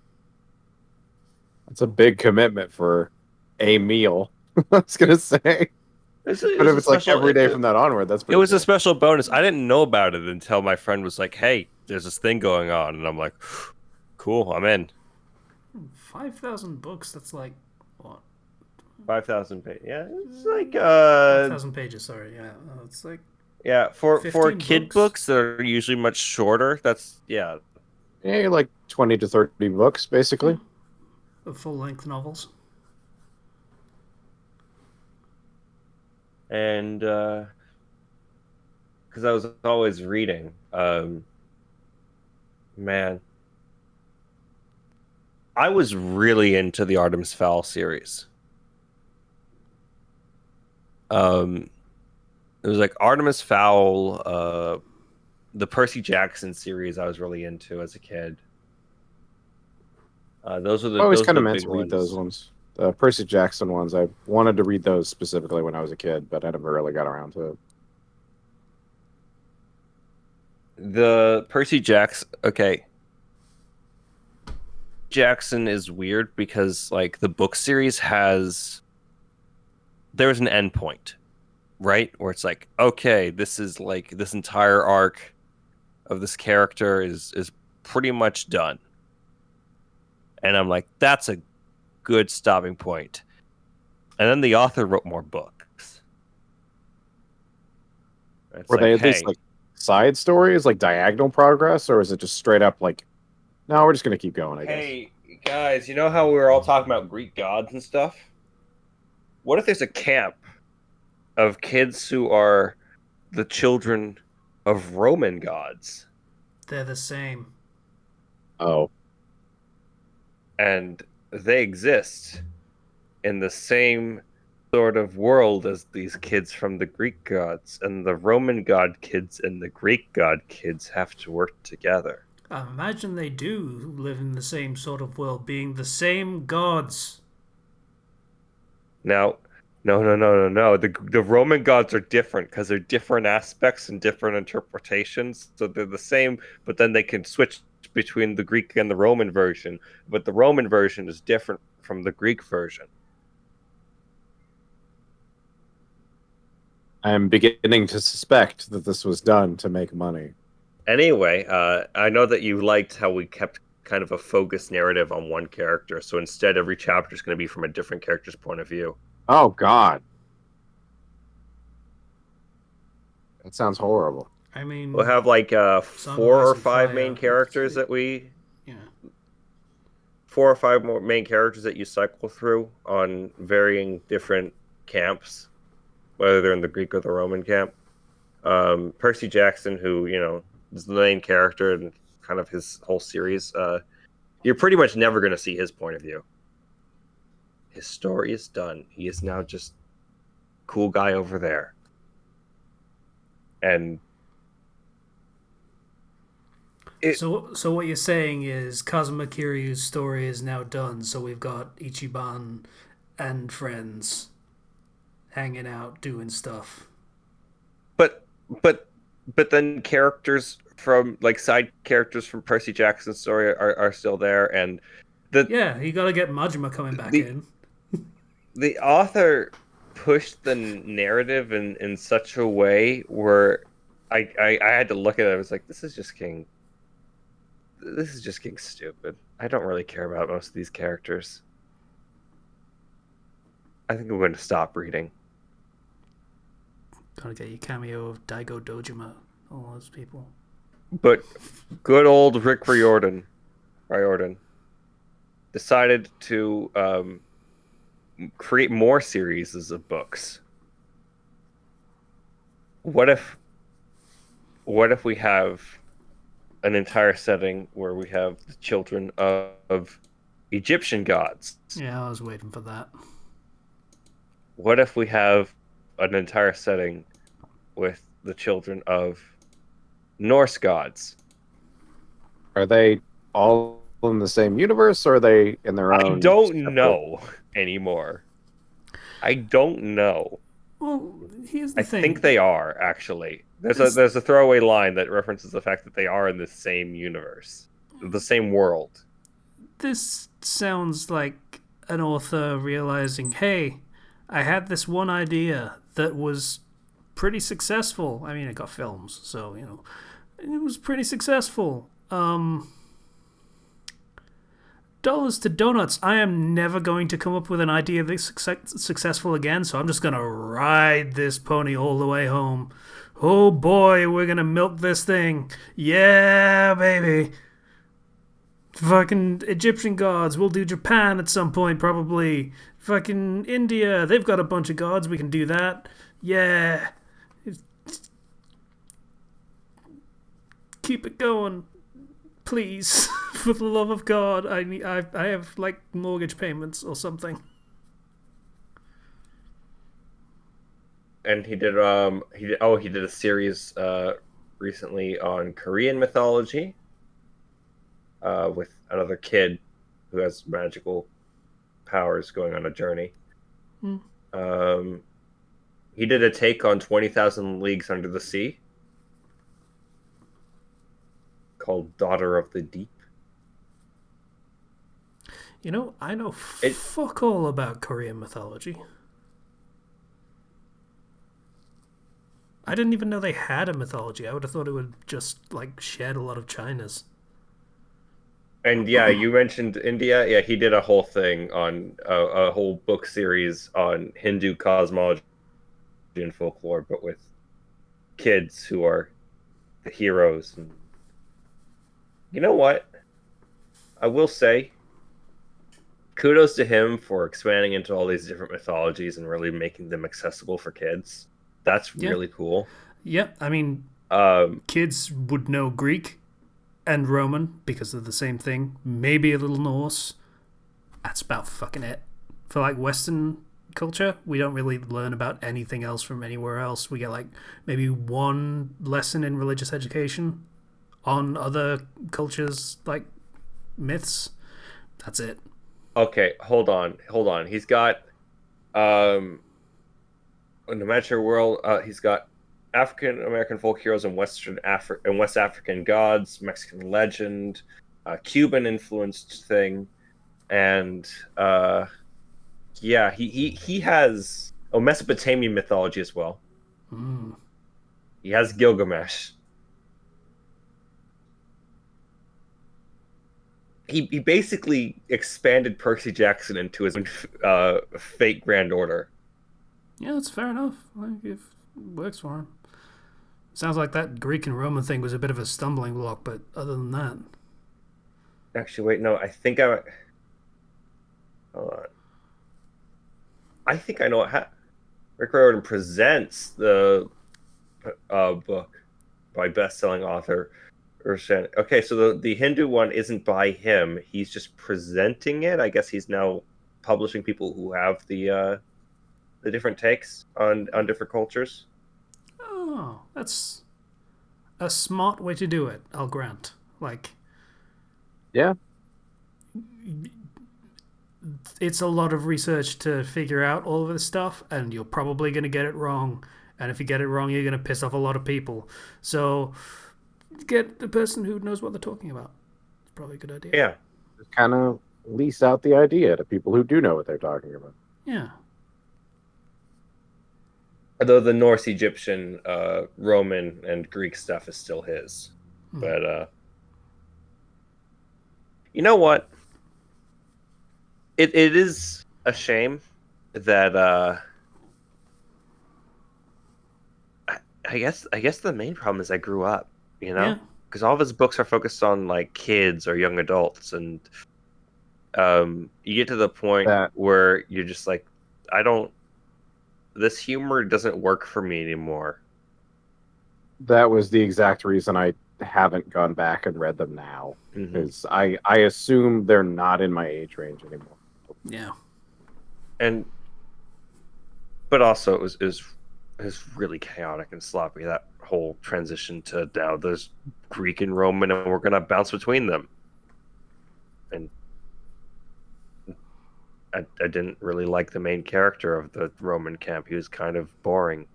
That's a big commitment for a meal. I was gonna say, but if it's like every day from that onward, that's it pretty was cool. a special bonus. I didn't know about it until my friend was like, "Hey, there's this thing going on," and I'm like, "Cool, I'm in." 5,000 books. That's like what? 5,000 pages. Yeah, it's like 5,000 pages. Sorry. Yeah, it's like yeah, for 15 kid books that are usually much shorter. That's yeah. Yeah, like 20 to 30 books, basically. the full-length novels. And because I was always reading, man, I was really into the Artemis Fowl series. It was like Artemis Fowl, the Percy Jackson series. I was really into as a kid. Those are the I always those kind are of the meant big to read ones. those ones. The Percy Jackson ones, I wanted to read those specifically when I was a kid, but I never really got around to it. The Percy Jackson. Okay. Jackson is weird because like the book series there's an end point, right? Where it's like, okay, this is like this entire arc of this character is pretty much done. And I'm like, that's a good stopping point. And then the author wrote more books. It's Were like, they at hey, least like side stories, like diagonal progress, or is it just straight up like No, we're just gonna keep going, I guess. Hey, guys, you know how we were all talking about Greek gods and stuff? What if there's a camp of kids who are the children of Roman gods? They're the same. Oh, And they exist in the same sort of world as these kids from the Greek gods, and the Roman god kids and the Greek god kids have to work together. I imagine they do live in the same sort of world, being the same gods. Now, no. The Roman gods are different because they're different aspects and different interpretations. So they're the same, but then they can switch between the Greek and the Roman version. But the Roman version is different from the Greek version. I'm beginning to suspect that this was done to make money. Anyway, I know that you liked how we kept kind of a focused narrative on one character. So instead, every chapter is going to be from a different character's point of view. Oh God, that sounds horrible. I mean, We'll have like four or five main characters that yeah. 4 or 5 more main characters that you cycle through on varying different camps, whether they're in the Greek or the Roman camp. Percy Jackson, who is the main character and kind of his whole series, you're pretty much never going to see his point of view. His story is done. He is now just cool guy over there, and So what you're saying is Kazuma Kiryu's story is now done. So we've got Ichiban and friends hanging out, doing stuff. but but then characters from like side characters from Percy Jackson's story are still there, and You got to get Majima coming back in. the author pushed the narrative in such a way where I had to look at it. I was like, this is just getting stupid. I don't really care about most of these characters. I think I'm going to stop reading. Gotta get your cameo of Daigo Dojima, all those people. But good old Rick Riordan decided to create more series of books. What if we have an entire setting where we have the children of Egyptian gods? Yeah, I was waiting for that. What if we have an entire setting with the children of Norse gods? Are they all in the same universe, or are they in their own? I don't know anymore. I don't know. Well, here's the thing. I think they are, actually. There's a throwaway line that references the fact that they are in the same universe, the same world. This sounds like an author realizing, hey, I had this one idea that was pretty successful. I mean, it got films, so, it was pretty successful. Dollars to donuts. I am never going to come up with an idea this successful again, so I'm just going to ride this pony all the way home. Oh boy, we're going to milk this thing. Yeah, baby. Fucking Egyptian gods. We'll do Japan at some point, probably. Fucking India. They've got a bunch of gods. We can do that. Yeah. Keep it going. Please. For the love of God. I have, like, mortgage payments or something. And he did a series recently on Korean mythology with another kid who has magical powers going on a journey. He did a take on 20,000 Leagues Under the Sea called Daughter of the Deep. I know fuck all about Korean mythology. I didn't even know they had a mythology. I would have thought it would just, like, shed a lot of China's. And yeah, you mentioned India. Yeah, he did a whole thing on a whole book series on Hindu cosmology and folklore, but with kids who are the heroes. And you know what? I will say, kudos to him for expanding into all these different mythologies and really making them accessible for kids. That's Yeah. really cool. Yeah, I mean, Um, kids would know Greek and Roman because they're the same thing. Maybe a little Norse. That's about fucking it. For like Western culture, we don't really learn about anything else from anywhere else. We get like maybe one lesson in religious education on other cultures, like myths. That's it. okay, hold on. He's got in the Magic World, he's got African American folk heroes and West African gods, Mexican legend, Cuban influenced thing, and yeah, he has Mesopotamian mythology as well. Mm. He has Gilgamesh. He basically expanded Percy Jackson into his fake Grand Order. Yeah, that's fair enough. Like, if it works for him. Sounds like that Greek and Roman thing was a bit of a stumbling block, but other than that, Actually, wait, no, I think I. Hold on. I think I know what Rick Riordan presents the book by best-selling author Urshan. Okay, so the Hindu one isn't by him. He's just presenting it. I guess he's now publishing people who have the different takes on different cultures. oh, that's a smart way to do it. I'll grant. Like, Yeah. it's a lot of research to figure out all of this stuff, and you're probably going to get it wrong. And if you get it wrong, you're going to piss off a lot of people. So, get the person who knows what they're talking about. It's probably a good idea. Yeah. Just kind of lease out the idea to people who do know what they're talking about. Yeah. Although the Norse, Egyptian, Roman, and Greek stuff is still his. But you know what? It is a shame that I guess the main problem is I grew up, you know, Yeah. because all of his books are focused on like kids or young adults, and you get to the point That where you're just like, I don't. This humor doesn't work for me anymore. that was the exact reason I haven't gone back and read them now. Mhm. Because I assume they're not in my age range anymore. Yeah. But also it was really chaotic and sloppy, that whole transition to now there's Greek and Roman and we're gonna bounce between them. And I didn't really like the main character of the Roman camp. He was kind of boring.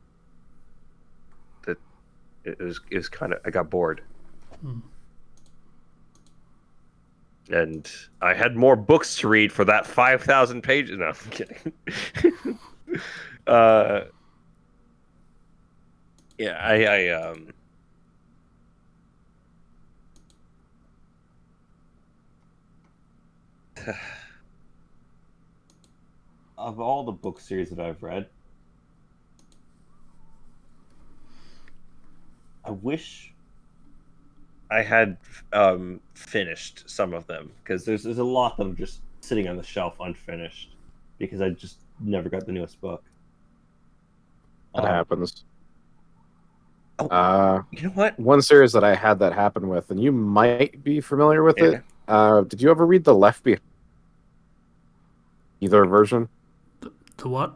That it was kind of, I got bored. And I had more books to read for that 5,000 pages. No, I'm kidding. Yeah, I of all the book series that I've read, I wish I had finished some of them, because there's a lot that are just sitting on the shelf unfinished because I just never got the newest book. That happens. Oh, you know what? One series that I had that happen with, and you might be familiar with Yeah. it. Did you ever read the Left Behind either version? The what?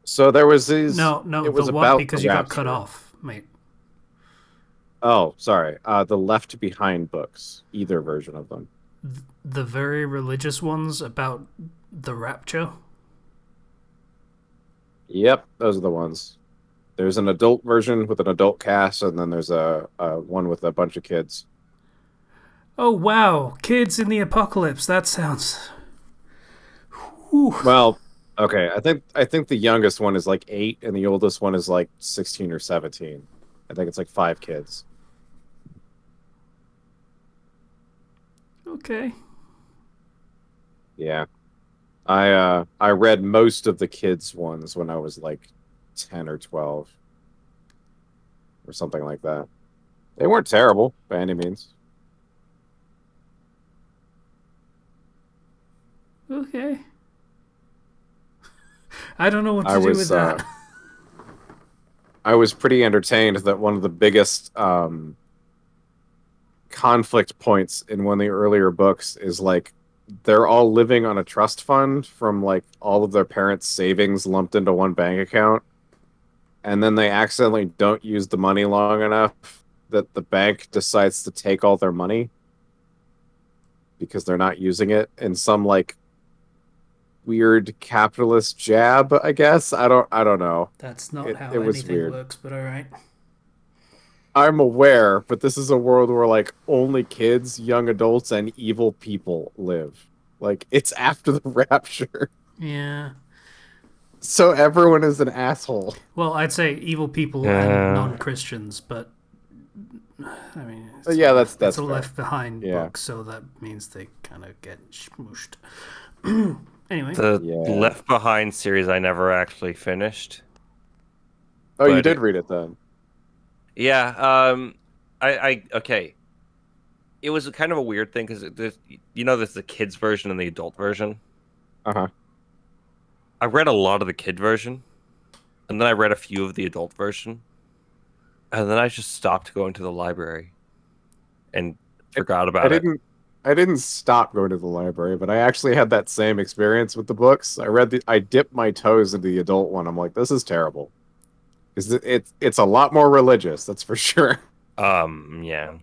So there was these. No, it was the about what, because the you got cut rapture. off, mate. Oh, sorry. The Left Behind books, either version of them. The very religious ones about the rapture. Yep, those are the ones. There's an adult version with an adult cast, and then there's a one with a bunch of kids. Oh wow, kids in the apocalypse. That sounds. Whew. Well, okay, I think the youngest one is like 8, and the oldest one is like 16 or 17. I think it's like 5 kids. Okay. Yeah, I read most of the kids ones when I was like 10 or 12 or something like that. They weren't terrible by any means. Okay. I don't know what I to do with was that. I was pretty entertained that one of the biggest conflict points in one of the earlier books is like they're all living on a trust fund from like all of their parents' savings lumped into one bank account, and then they accidentally don't use the money long enough that the bank decides to take all their money because they're not using it in some like weird capitalist jab, I guess. I don't know. That's not It how was anything weird. works, but alright. I'm aware, but this is a world where like only kids, young adults, and evil people live. Like it's after the rapture. Yeah. So everyone is an asshole. Well, I'd say evil people and Yeah. non-Christians, but I mean, Yeah, it's that's a fair. Left Behind Yeah. book, so that means they kind of get smooshed. Anyway, The Yeah. Left Behind series I never actually finished, Oh, you but did read it then. yeah, I okay. It was kind of a weird thing because there's the kids version and the adult version. Uh-huh. I read a lot of the kid version, and then I read a few of the adult version, and then I just stopped going to the library and I, forgot I about it. didn't I didn't stop going to the library, but I actually had that same experience with the books. I dipped my toes into the adult one. I'm like, this is terrible. Because it's a lot more religious, that's for sure. Yeah.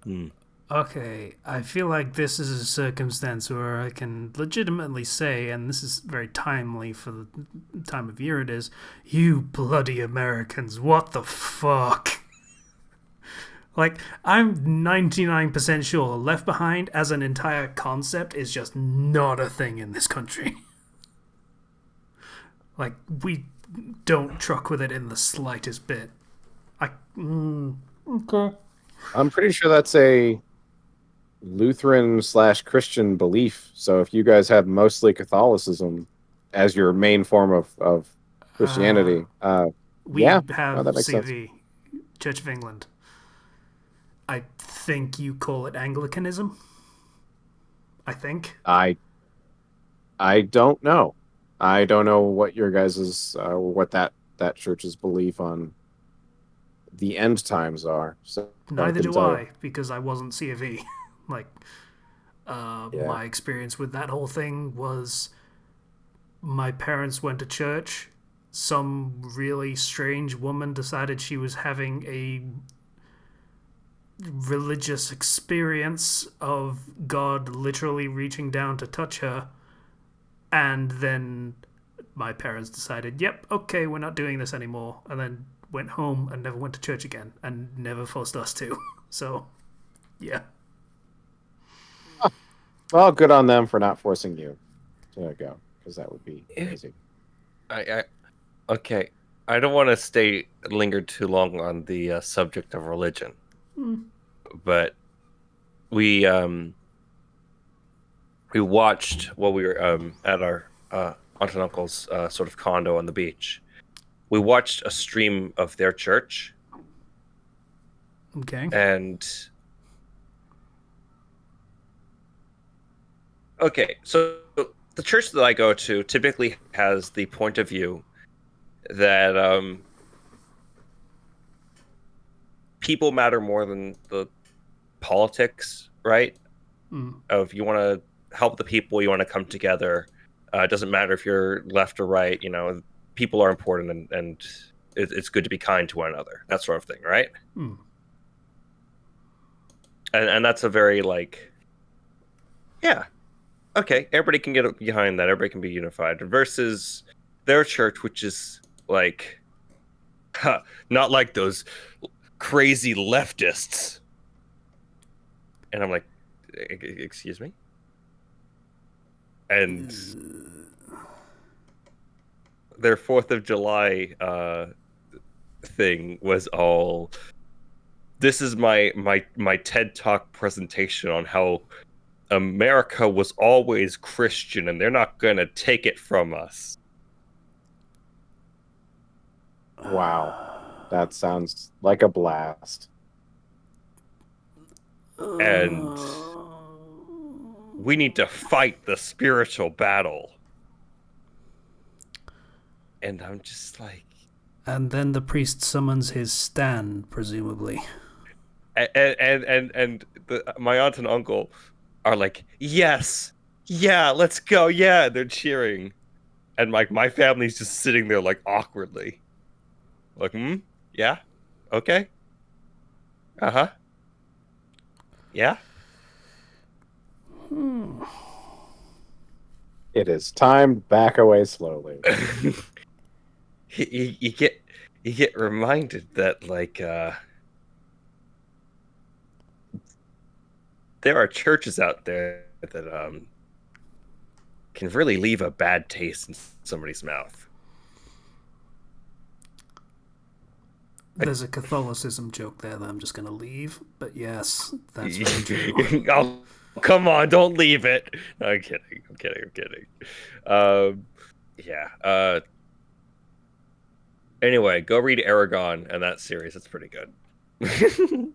Hmm. okay, I feel like this is a circumstance where I can legitimately say, and this is very timely for the time of year it is, you bloody Americans, what the fuck? Like, I'm 99% sure Left Behind as an entire concept is just not a thing in this country. Like, we don't truck with it in the slightest bit. I. Okay. I'm pretty sure that's a Lutheran slash Christian belief. So if you guys have mostly Catholicism as your main form of Christianity, We yeah, have no, that makes sense. CV, Church of England. I think you call it Anglicanism. I think. I I don't know. I don't know what your guys's what that church's belief on the end times are. So I Neither couldn't do tell you. I, because I wasn't C of E. Like, Yeah. my experience with that whole thing was my parents went to church. Some really strange woman decided she was having a religious experience of God literally reaching down to touch her. And then my parents decided, yep, okay, we're not doing this anymore. And then went home and never went to church again and never forced us to. So, yeah. Huh. Well, good on them for not forcing you to go, because that would be crazy. I okay. I don't want to stay linger too long on the subject of religion, but we um we watched while we were at our aunt and uncle's sort of condo on the beach. We watched a stream of their church, Okay. and okay, so the church that I go to typically has the point of view that people matter more than the politics, right? Mm. Of you want to help the people, you want to come together. It doesn't matter if you're left or right. People are important, and it's good to be kind to one another. That sort of thing, right? Mm. And that's a very like, yeah, okay, everybody can get behind that. Everybody can be unified. Versus their church, which is like, not like those crazy leftists. And I'm like, excuse me. And their Fourth of July thing was all. This is my TED Talk presentation on how America was always Christian, and they're not gonna take it from us. Wow. That sounds like a blast. And we need to fight the spiritual battle. And I'm just like... And then the priest summons his stand, presumably. And my aunt and uncle are like, yes, yeah, let's go, yeah. They're cheering. And like my family's just sitting there like awkwardly. Like, yeah, okay. Uh-huh. Yeah. It is time to back away slowly. you get reminded that like there are churches out there that can really leave a bad taste in somebody's mouth. There's a Catholicism joke there that I'm just going to leave, but yes, that's very true. Oh, come on, don't leave it. No, I'm kidding. Yeah. Anyway, go read Aragon and that series. It's pretty good. On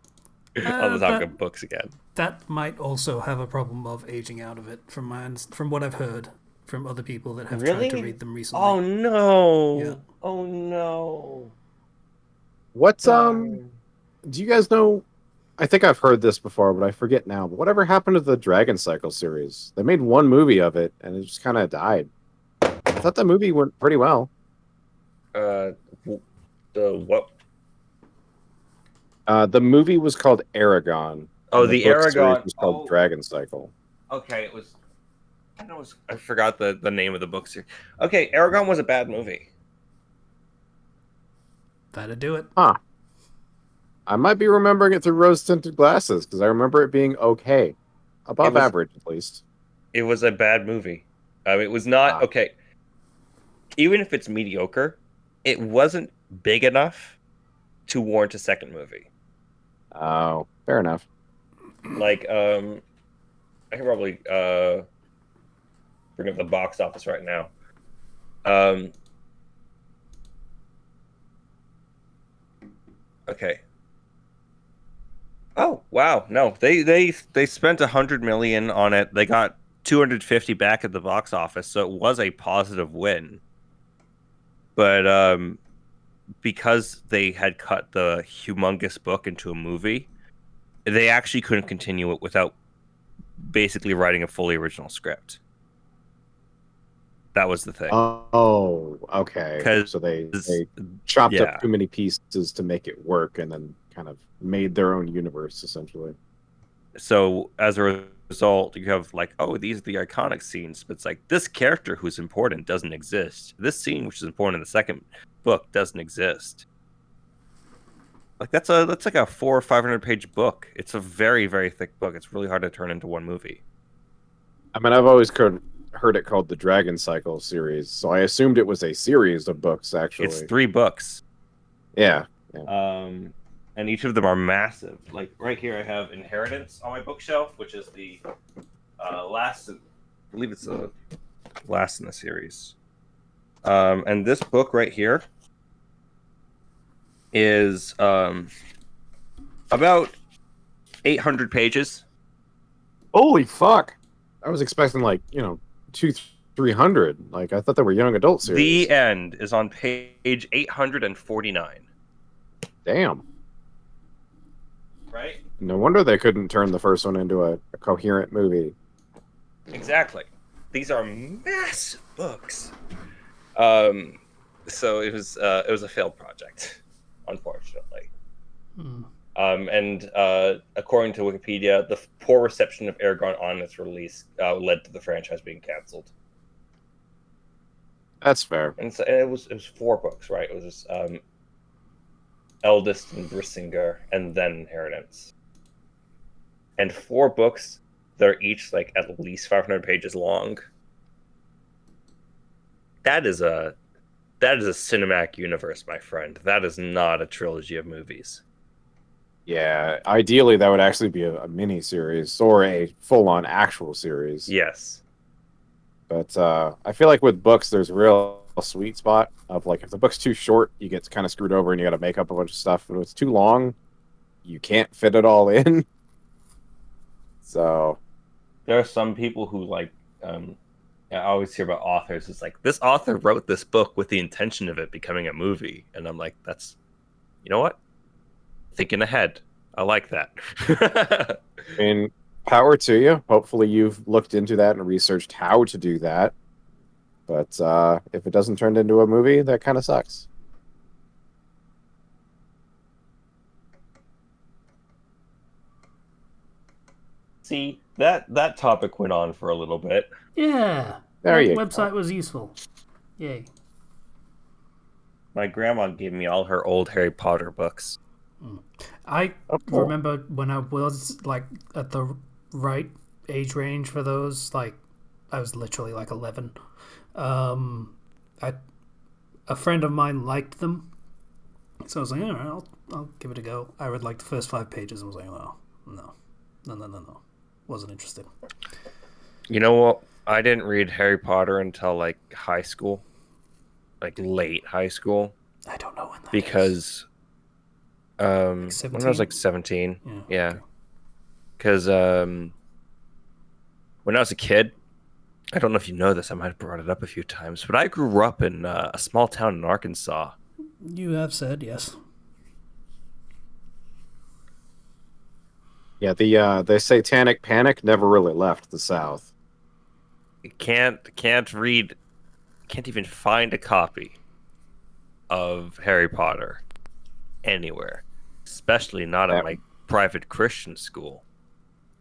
the topic of books again. That might also have a problem of aging out of it, from what I've heard from other people that have tried to read them recently. Oh no! Yeah. Oh no! What's do you guys know? I think I've heard this before, but I forget now. But whatever happened to the Dragon Cycle series? They made one movie of it, and it just kind of died. I thought the movie went pretty well. The what? The movie was called Aragon. Oh, the Aragon was called Dragon Cycle. Okay, it was. I forgot the name of the book series. Okay, Aragon was a bad movie. That'd do it. Huh. I might be remembering it through rose-tinted glasses, because I remember it being okay. Above average, at least. It was a bad movie. It was not... Okay. Even if it's mediocre, it wasn't big enough to warrant a second movie. Oh, fair enough. Like, I can probably bring up the box office right now. Okay. Oh wow! No, they spent $100 million on it. They got 250 back at the box office, so it was a positive win. But because they had cut the humongous book into a movie, they actually couldn't continue it without basically writing a fully original script. That was the thing. Oh, okay. So they chopped up too many pieces to make it work, and then kind of made their own universe, essentially. So as a result, you have like, oh, these are the iconic scenes, but it's like this character who's important doesn't exist. This scene, which is important in the second book, doesn't exist. Like that's like a 400 or 500 page book. It's a very, very thick book. It's really hard to turn into one movie. I mean, I've always heard it called the Dragon Cycle series, so I assumed it was a series of books. Actually, it's 3 books. Yeah. And each of them are massive. Like right here, I have Inheritance on my bookshelf, which is the last. I believe it's the last in the series. And this book right here is about 800 pages. Holy fuck! I was expecting 200-300. Like I thought they were young adult series. The End is on page 849. Damn. Right? No wonder they couldn't turn the first one into a coherent movie. Exactly. These are massive books. So it was a failed project, unfortunately. And according to Wikipedia, the poor reception of Aragon on its release led to the franchise being canceled. That's fair. And so it was 4 books, right? It was Eldest and Brissinger, and then Inheritance. And 4 books that are each like at least 500 pages long. That is a cinematic universe, my friend. That is not a trilogy of movies. Yeah, ideally that would actually be a mini series or a full-on actual series. Yes. But I feel like with books, there's a real sweet spot of like if the book's too short, you get kind of screwed over and you got to make up a bunch of stuff. But if it's too long, you can't fit it all in. So there are some people who like I always hear about authors. It's like this author wrote this book with the intention of it becoming a movie, and I'm like, that's you know what? Thinking ahead. I like that. I mean, power to you. Hopefully, you've looked into that and researched how to do that. But if it doesn't turn into a movie, that kind of sucks. See, that topic went on for a little bit. Yeah, There that you website go. was useful. Yay. My grandma gave me all her old Harry Potter books. I Oh, cool. remember when I was like at the right age range for those. Like, I was literally like 11. I A friend of mine liked them, so I was like, all right, I'll give it a go. I read like the first 5 pages and was like, oh, no, wasn't interested. You know what? I didn't read Harry Potter until like high school, like late high school, I don't know when that is. because Like when I was 17? like 17, Yeah. yeah, Okay. because when I was a kid, I don't know if you know this, I might have brought it up a few times, but I grew up in a small town in Arkansas. You have said yes. Yeah, the Satanic Panic never really left the South. Can't read, can't even find a copy of Harry Potter anywhere, especially not at That my private Christian school.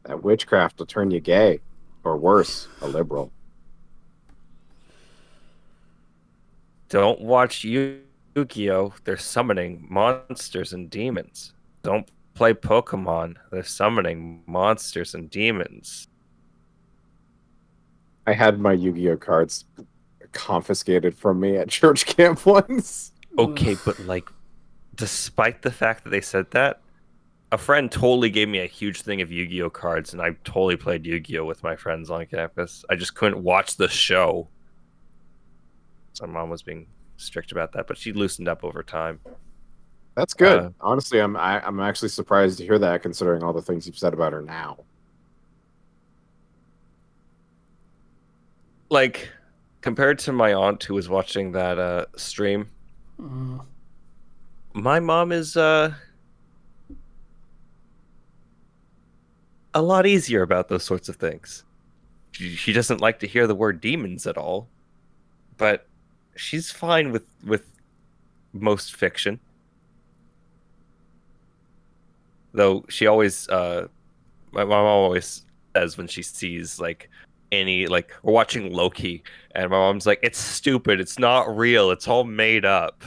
that witchcraft will turn you gay, or worse, a liberal. Don't watch Yu-Gi-Oh! They're summoning monsters and demons. Don't play Pokemon. They're summoning monsters and demons. I had my Yu-Gi-Oh cards confiscated from me at church camp once. Okay, but like, despite the fact that they said that, a friend totally gave me a huge thing of Yu-Gi-Oh cards, and I totally played Yu-Gi-Oh with my friends on campus. I just couldn't watch the show. So my mom was being strict about that, but she loosened up over time. That's good. Honestly, I'm actually surprised to hear that, considering all the things you've said about her now. Like, compared to my aunt who was watching that stream, my mom is a lot easier about those sorts of things. She doesn't like to hear the word demons at all, but she's fine with most fiction. Though she always my mom always says when she sees like any, like we're watching Loki and my mom's like, it's stupid, it's not real, it's all made up.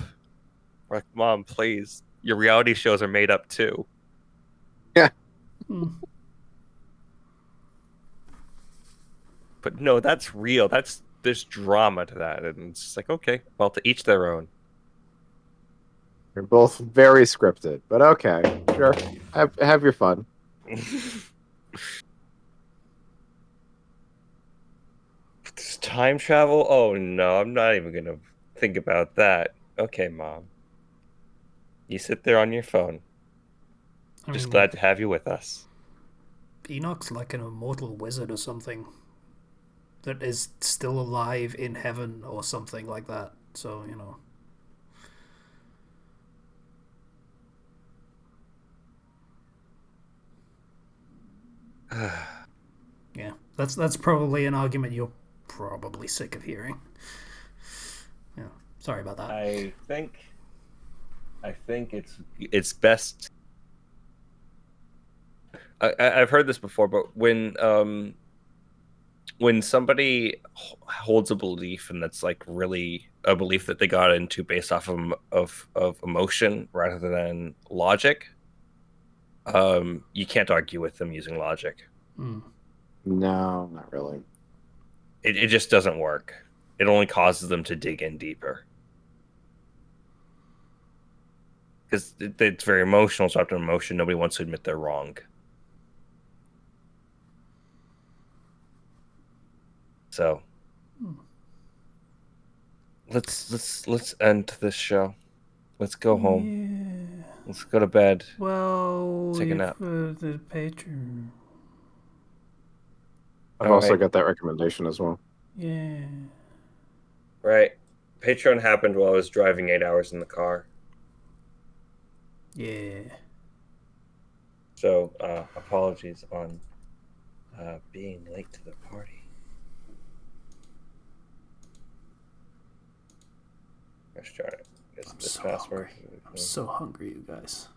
We're like, Mom, please, your reality shows are made up too. Yeah. But no, that's real. There's drama to that, and it's just like, okay, well, to each their own. You're both very scripted, but okay, sure. Have your fun. Time travel? Oh no, I'm not even gonna think about that. Okay, Mom, you sit there on your phone. I Just mean, glad to have you with us. Enoch's like an immortal wizard or something that is still alive in heaven or something like that. So, you know. Yeah, that's probably an argument you're probably sick of hearing. Yeah, sorry about that. I think it's best. I've heard this before, but when somebody holds a belief and that's like really a belief that they got into based off of emotion rather than logic, you can't argue with them using logic. No, not really. It just doesn't work. It only causes them to dig in deeper because it's very emotional. So after emotion, nobody wants to admit they're wrong. So let's end this show. Let's go home. Yeah. Let's go to bed. Well, Take a nap. the Patreon. I've All also right. got that recommendation as well. Yeah. Right. Patreon happened while I was driving 8 hours in the car. Yeah. So apologies on being late to the party. Let's try it. I'm This so password. hungry. I'm so hungry, you guys.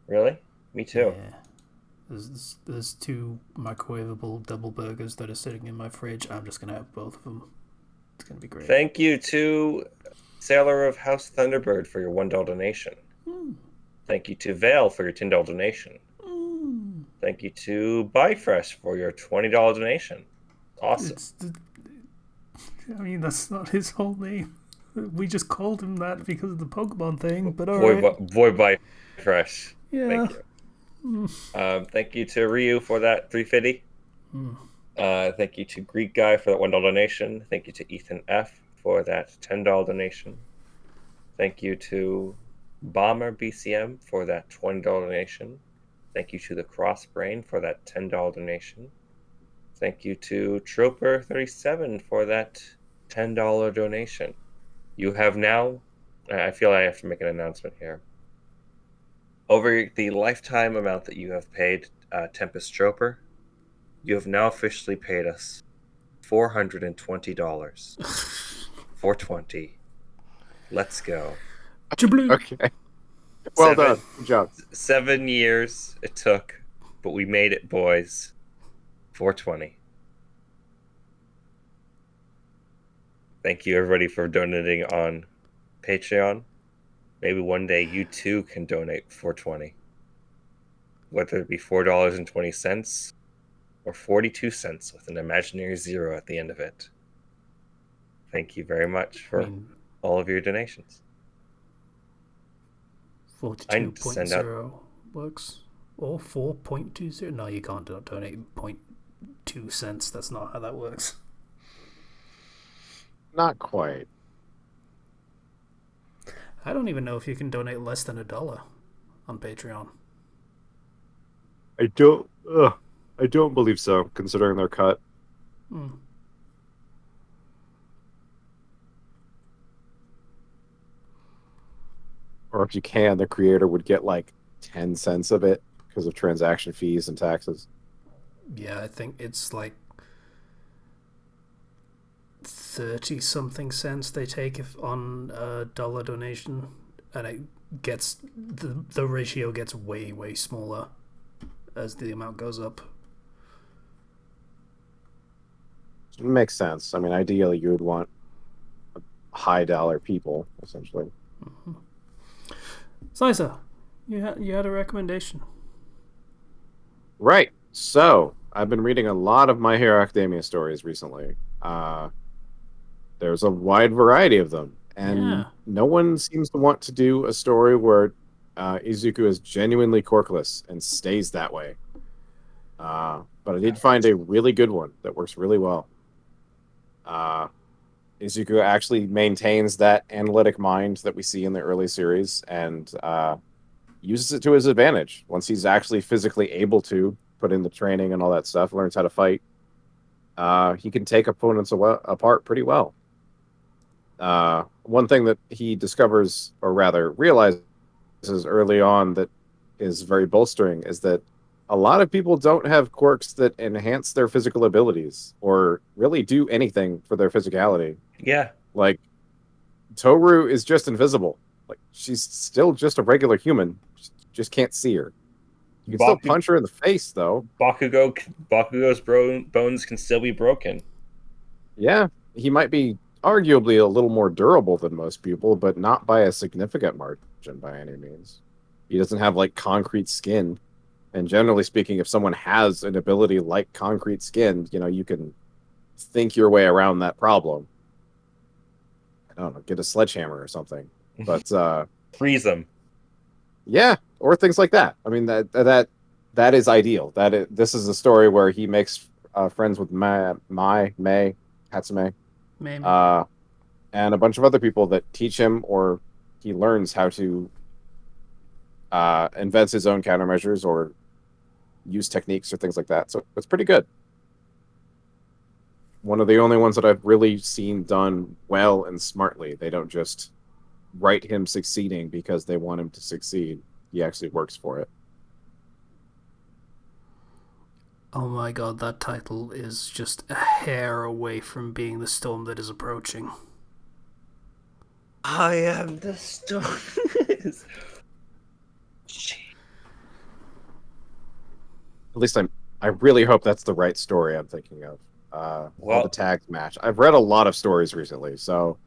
Really? Me too. Yeah. There's 2 microwavable double burgers that are sitting in my fridge. I'm just gonna have both of them. It's gonna be great. Thank you to Sailor of House Thunderbird for your $1 donation. Thank you to Vale for your $10 donation. Thank you to Buyfresh for your $20 donation. Awesome. I mean, that's not his whole name. We just called him that because of the Pokemon thing, but alright. Boy Buyfresh. Yeah. Thank you. Thank you to Ryu for that 350. Thank you to Greek Guy for that $1 donation. Thank you to Ethan F for that $10 donation. Thank you to Bomber BCM for that $20 donation. Thank you to the Crossbrain for that $10 donation. Thank you to Troper37 for that $10 donation. You have now, I feel I have to make an announcement here. Over the lifetime amount that you have paid Tempest Troper, you have now officially paid us $420. 420. Let's go. Okay. Well done. Good job. 7 years it took, but we made it, boys. 420. Thank you, everybody, for donating on Patreon. Maybe one day you too can donate 420. Whether it be $4.20 or 42 cents with an imaginary zero at the end of it. Thank you very much for all of your donations. 42.0 works. Or 4.20. No, you can't donate 0.2 cents. That's not how that works. Not quite. I don't even know if you can donate less than $1 on Patreon. I don't believe so, considering their cut. Or if you can, the creator would get like 10 cents of it because of transaction fees and taxes. Yeah, I think it's like 30 something cents they take on a $1 donation, and it gets the ratio gets way smaller as the amount goes up. It makes sense. I mean, ideally you would want high dollar people, essentially. Slicer, you had a recommendation. Right. So I've been reading a lot of My Hero Academia stories recently. There's a wide variety of them, and no one seems to want to do a story where Izuku is genuinely quirkless and stays that way. But I did find a really good one that works really well. Izuku actually maintains that analytic mind that we see in the early series and uses it to his advantage. Once he's actually physically able to put in the training and all that stuff, learns how to fight, he can take opponents apart pretty well. One thing that he discovers, or rather realizes early on, that is very bolstering is that a lot of people don't have quirks that enhance their physical abilities or really do anything for their physicality. Yeah. Like, Toru is just invisible. Like, she's still just a regular human. Just can't see her. You can still punch her in the face, though. Bakugo's bones can still be broken. Yeah, he might be arguably a little more durable than most people, but not by a significant margin by any means. He doesn't have, like, concrete skin. And generally speaking, if someone has an ability like concrete skin, you know, you can think your way around that problem. I don't know, get a sledgehammer or something. But freeze them. Yeah, or things like that. I mean, that is ideal. This is a story where he makes friends with Mai, Hatsume, and a bunch of other people that teach him, or he learns how to invent his own countermeasures or use techniques or things like that. So it's pretty good. One of the only ones that I've really seen done well and smartly. They don't just write him succeeding because they want him to succeed. He actually works for it. Oh my god, that title is just a hair away from being the storm that is approaching. I am the storm. At least I really hope that's the right story I'm thinking of. All the tags match. I've read a lot of stories recently, so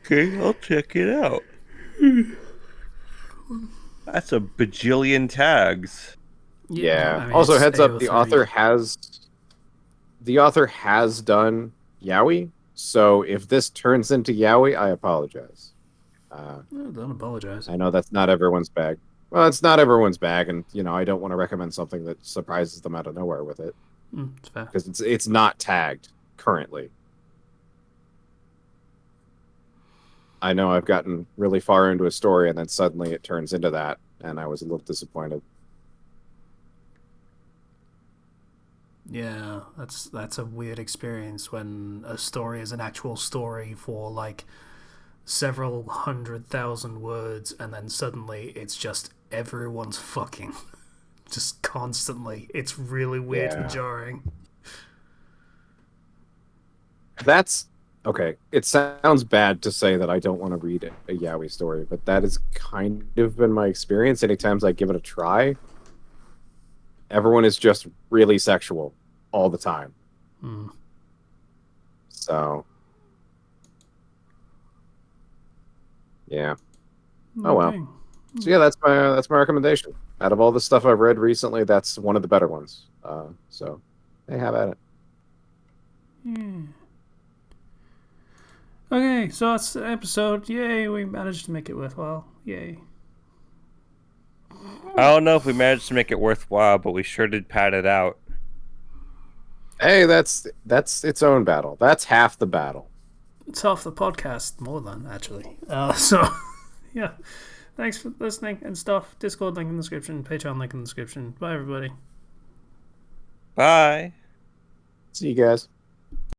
okay, I'll check it out. That's a bajillion tags. yeah. I mean, Also, it's heads up: the AO3. author has done yaoi. So if this turns into yaoi, I apologize. Don't apologize. I know that's not everyone's bag. Well, it's not everyone's bag, and I don't want to recommend something that surprises them out of nowhere with it. It's fair. Because it's not tagged currently. I know I've gotten really far into a story, and then suddenly it turns into that, and I was a little disappointed. Yeah, that's a weird experience when a story is an actual story for like several 100,000 words, and then suddenly it's just everyone's fucking just constantly. It's really weird and jarring. That's okay. It sounds bad to say that I don't want to read a yaoi story, but that has kind of been my experience. Anytime I give it a try, everyone is just really sexual all the time. So yeah. Oh well. So yeah, that's my recommendation. Out of all the stuff I've read recently, that's one of the better ones. So they have at it. Okay, so that's the episode. Yay, we managed to make it worthwhile. Yay. I don't know if we managed to make it worthwhile, but we sure did pad it out. Hey, that's its own battle. That's half the battle. It's half the podcast, more than actually. So yeah. Thanks for listening and stuff. Discord link in the description. Patreon link in the description. Bye, everybody. Bye. See you guys.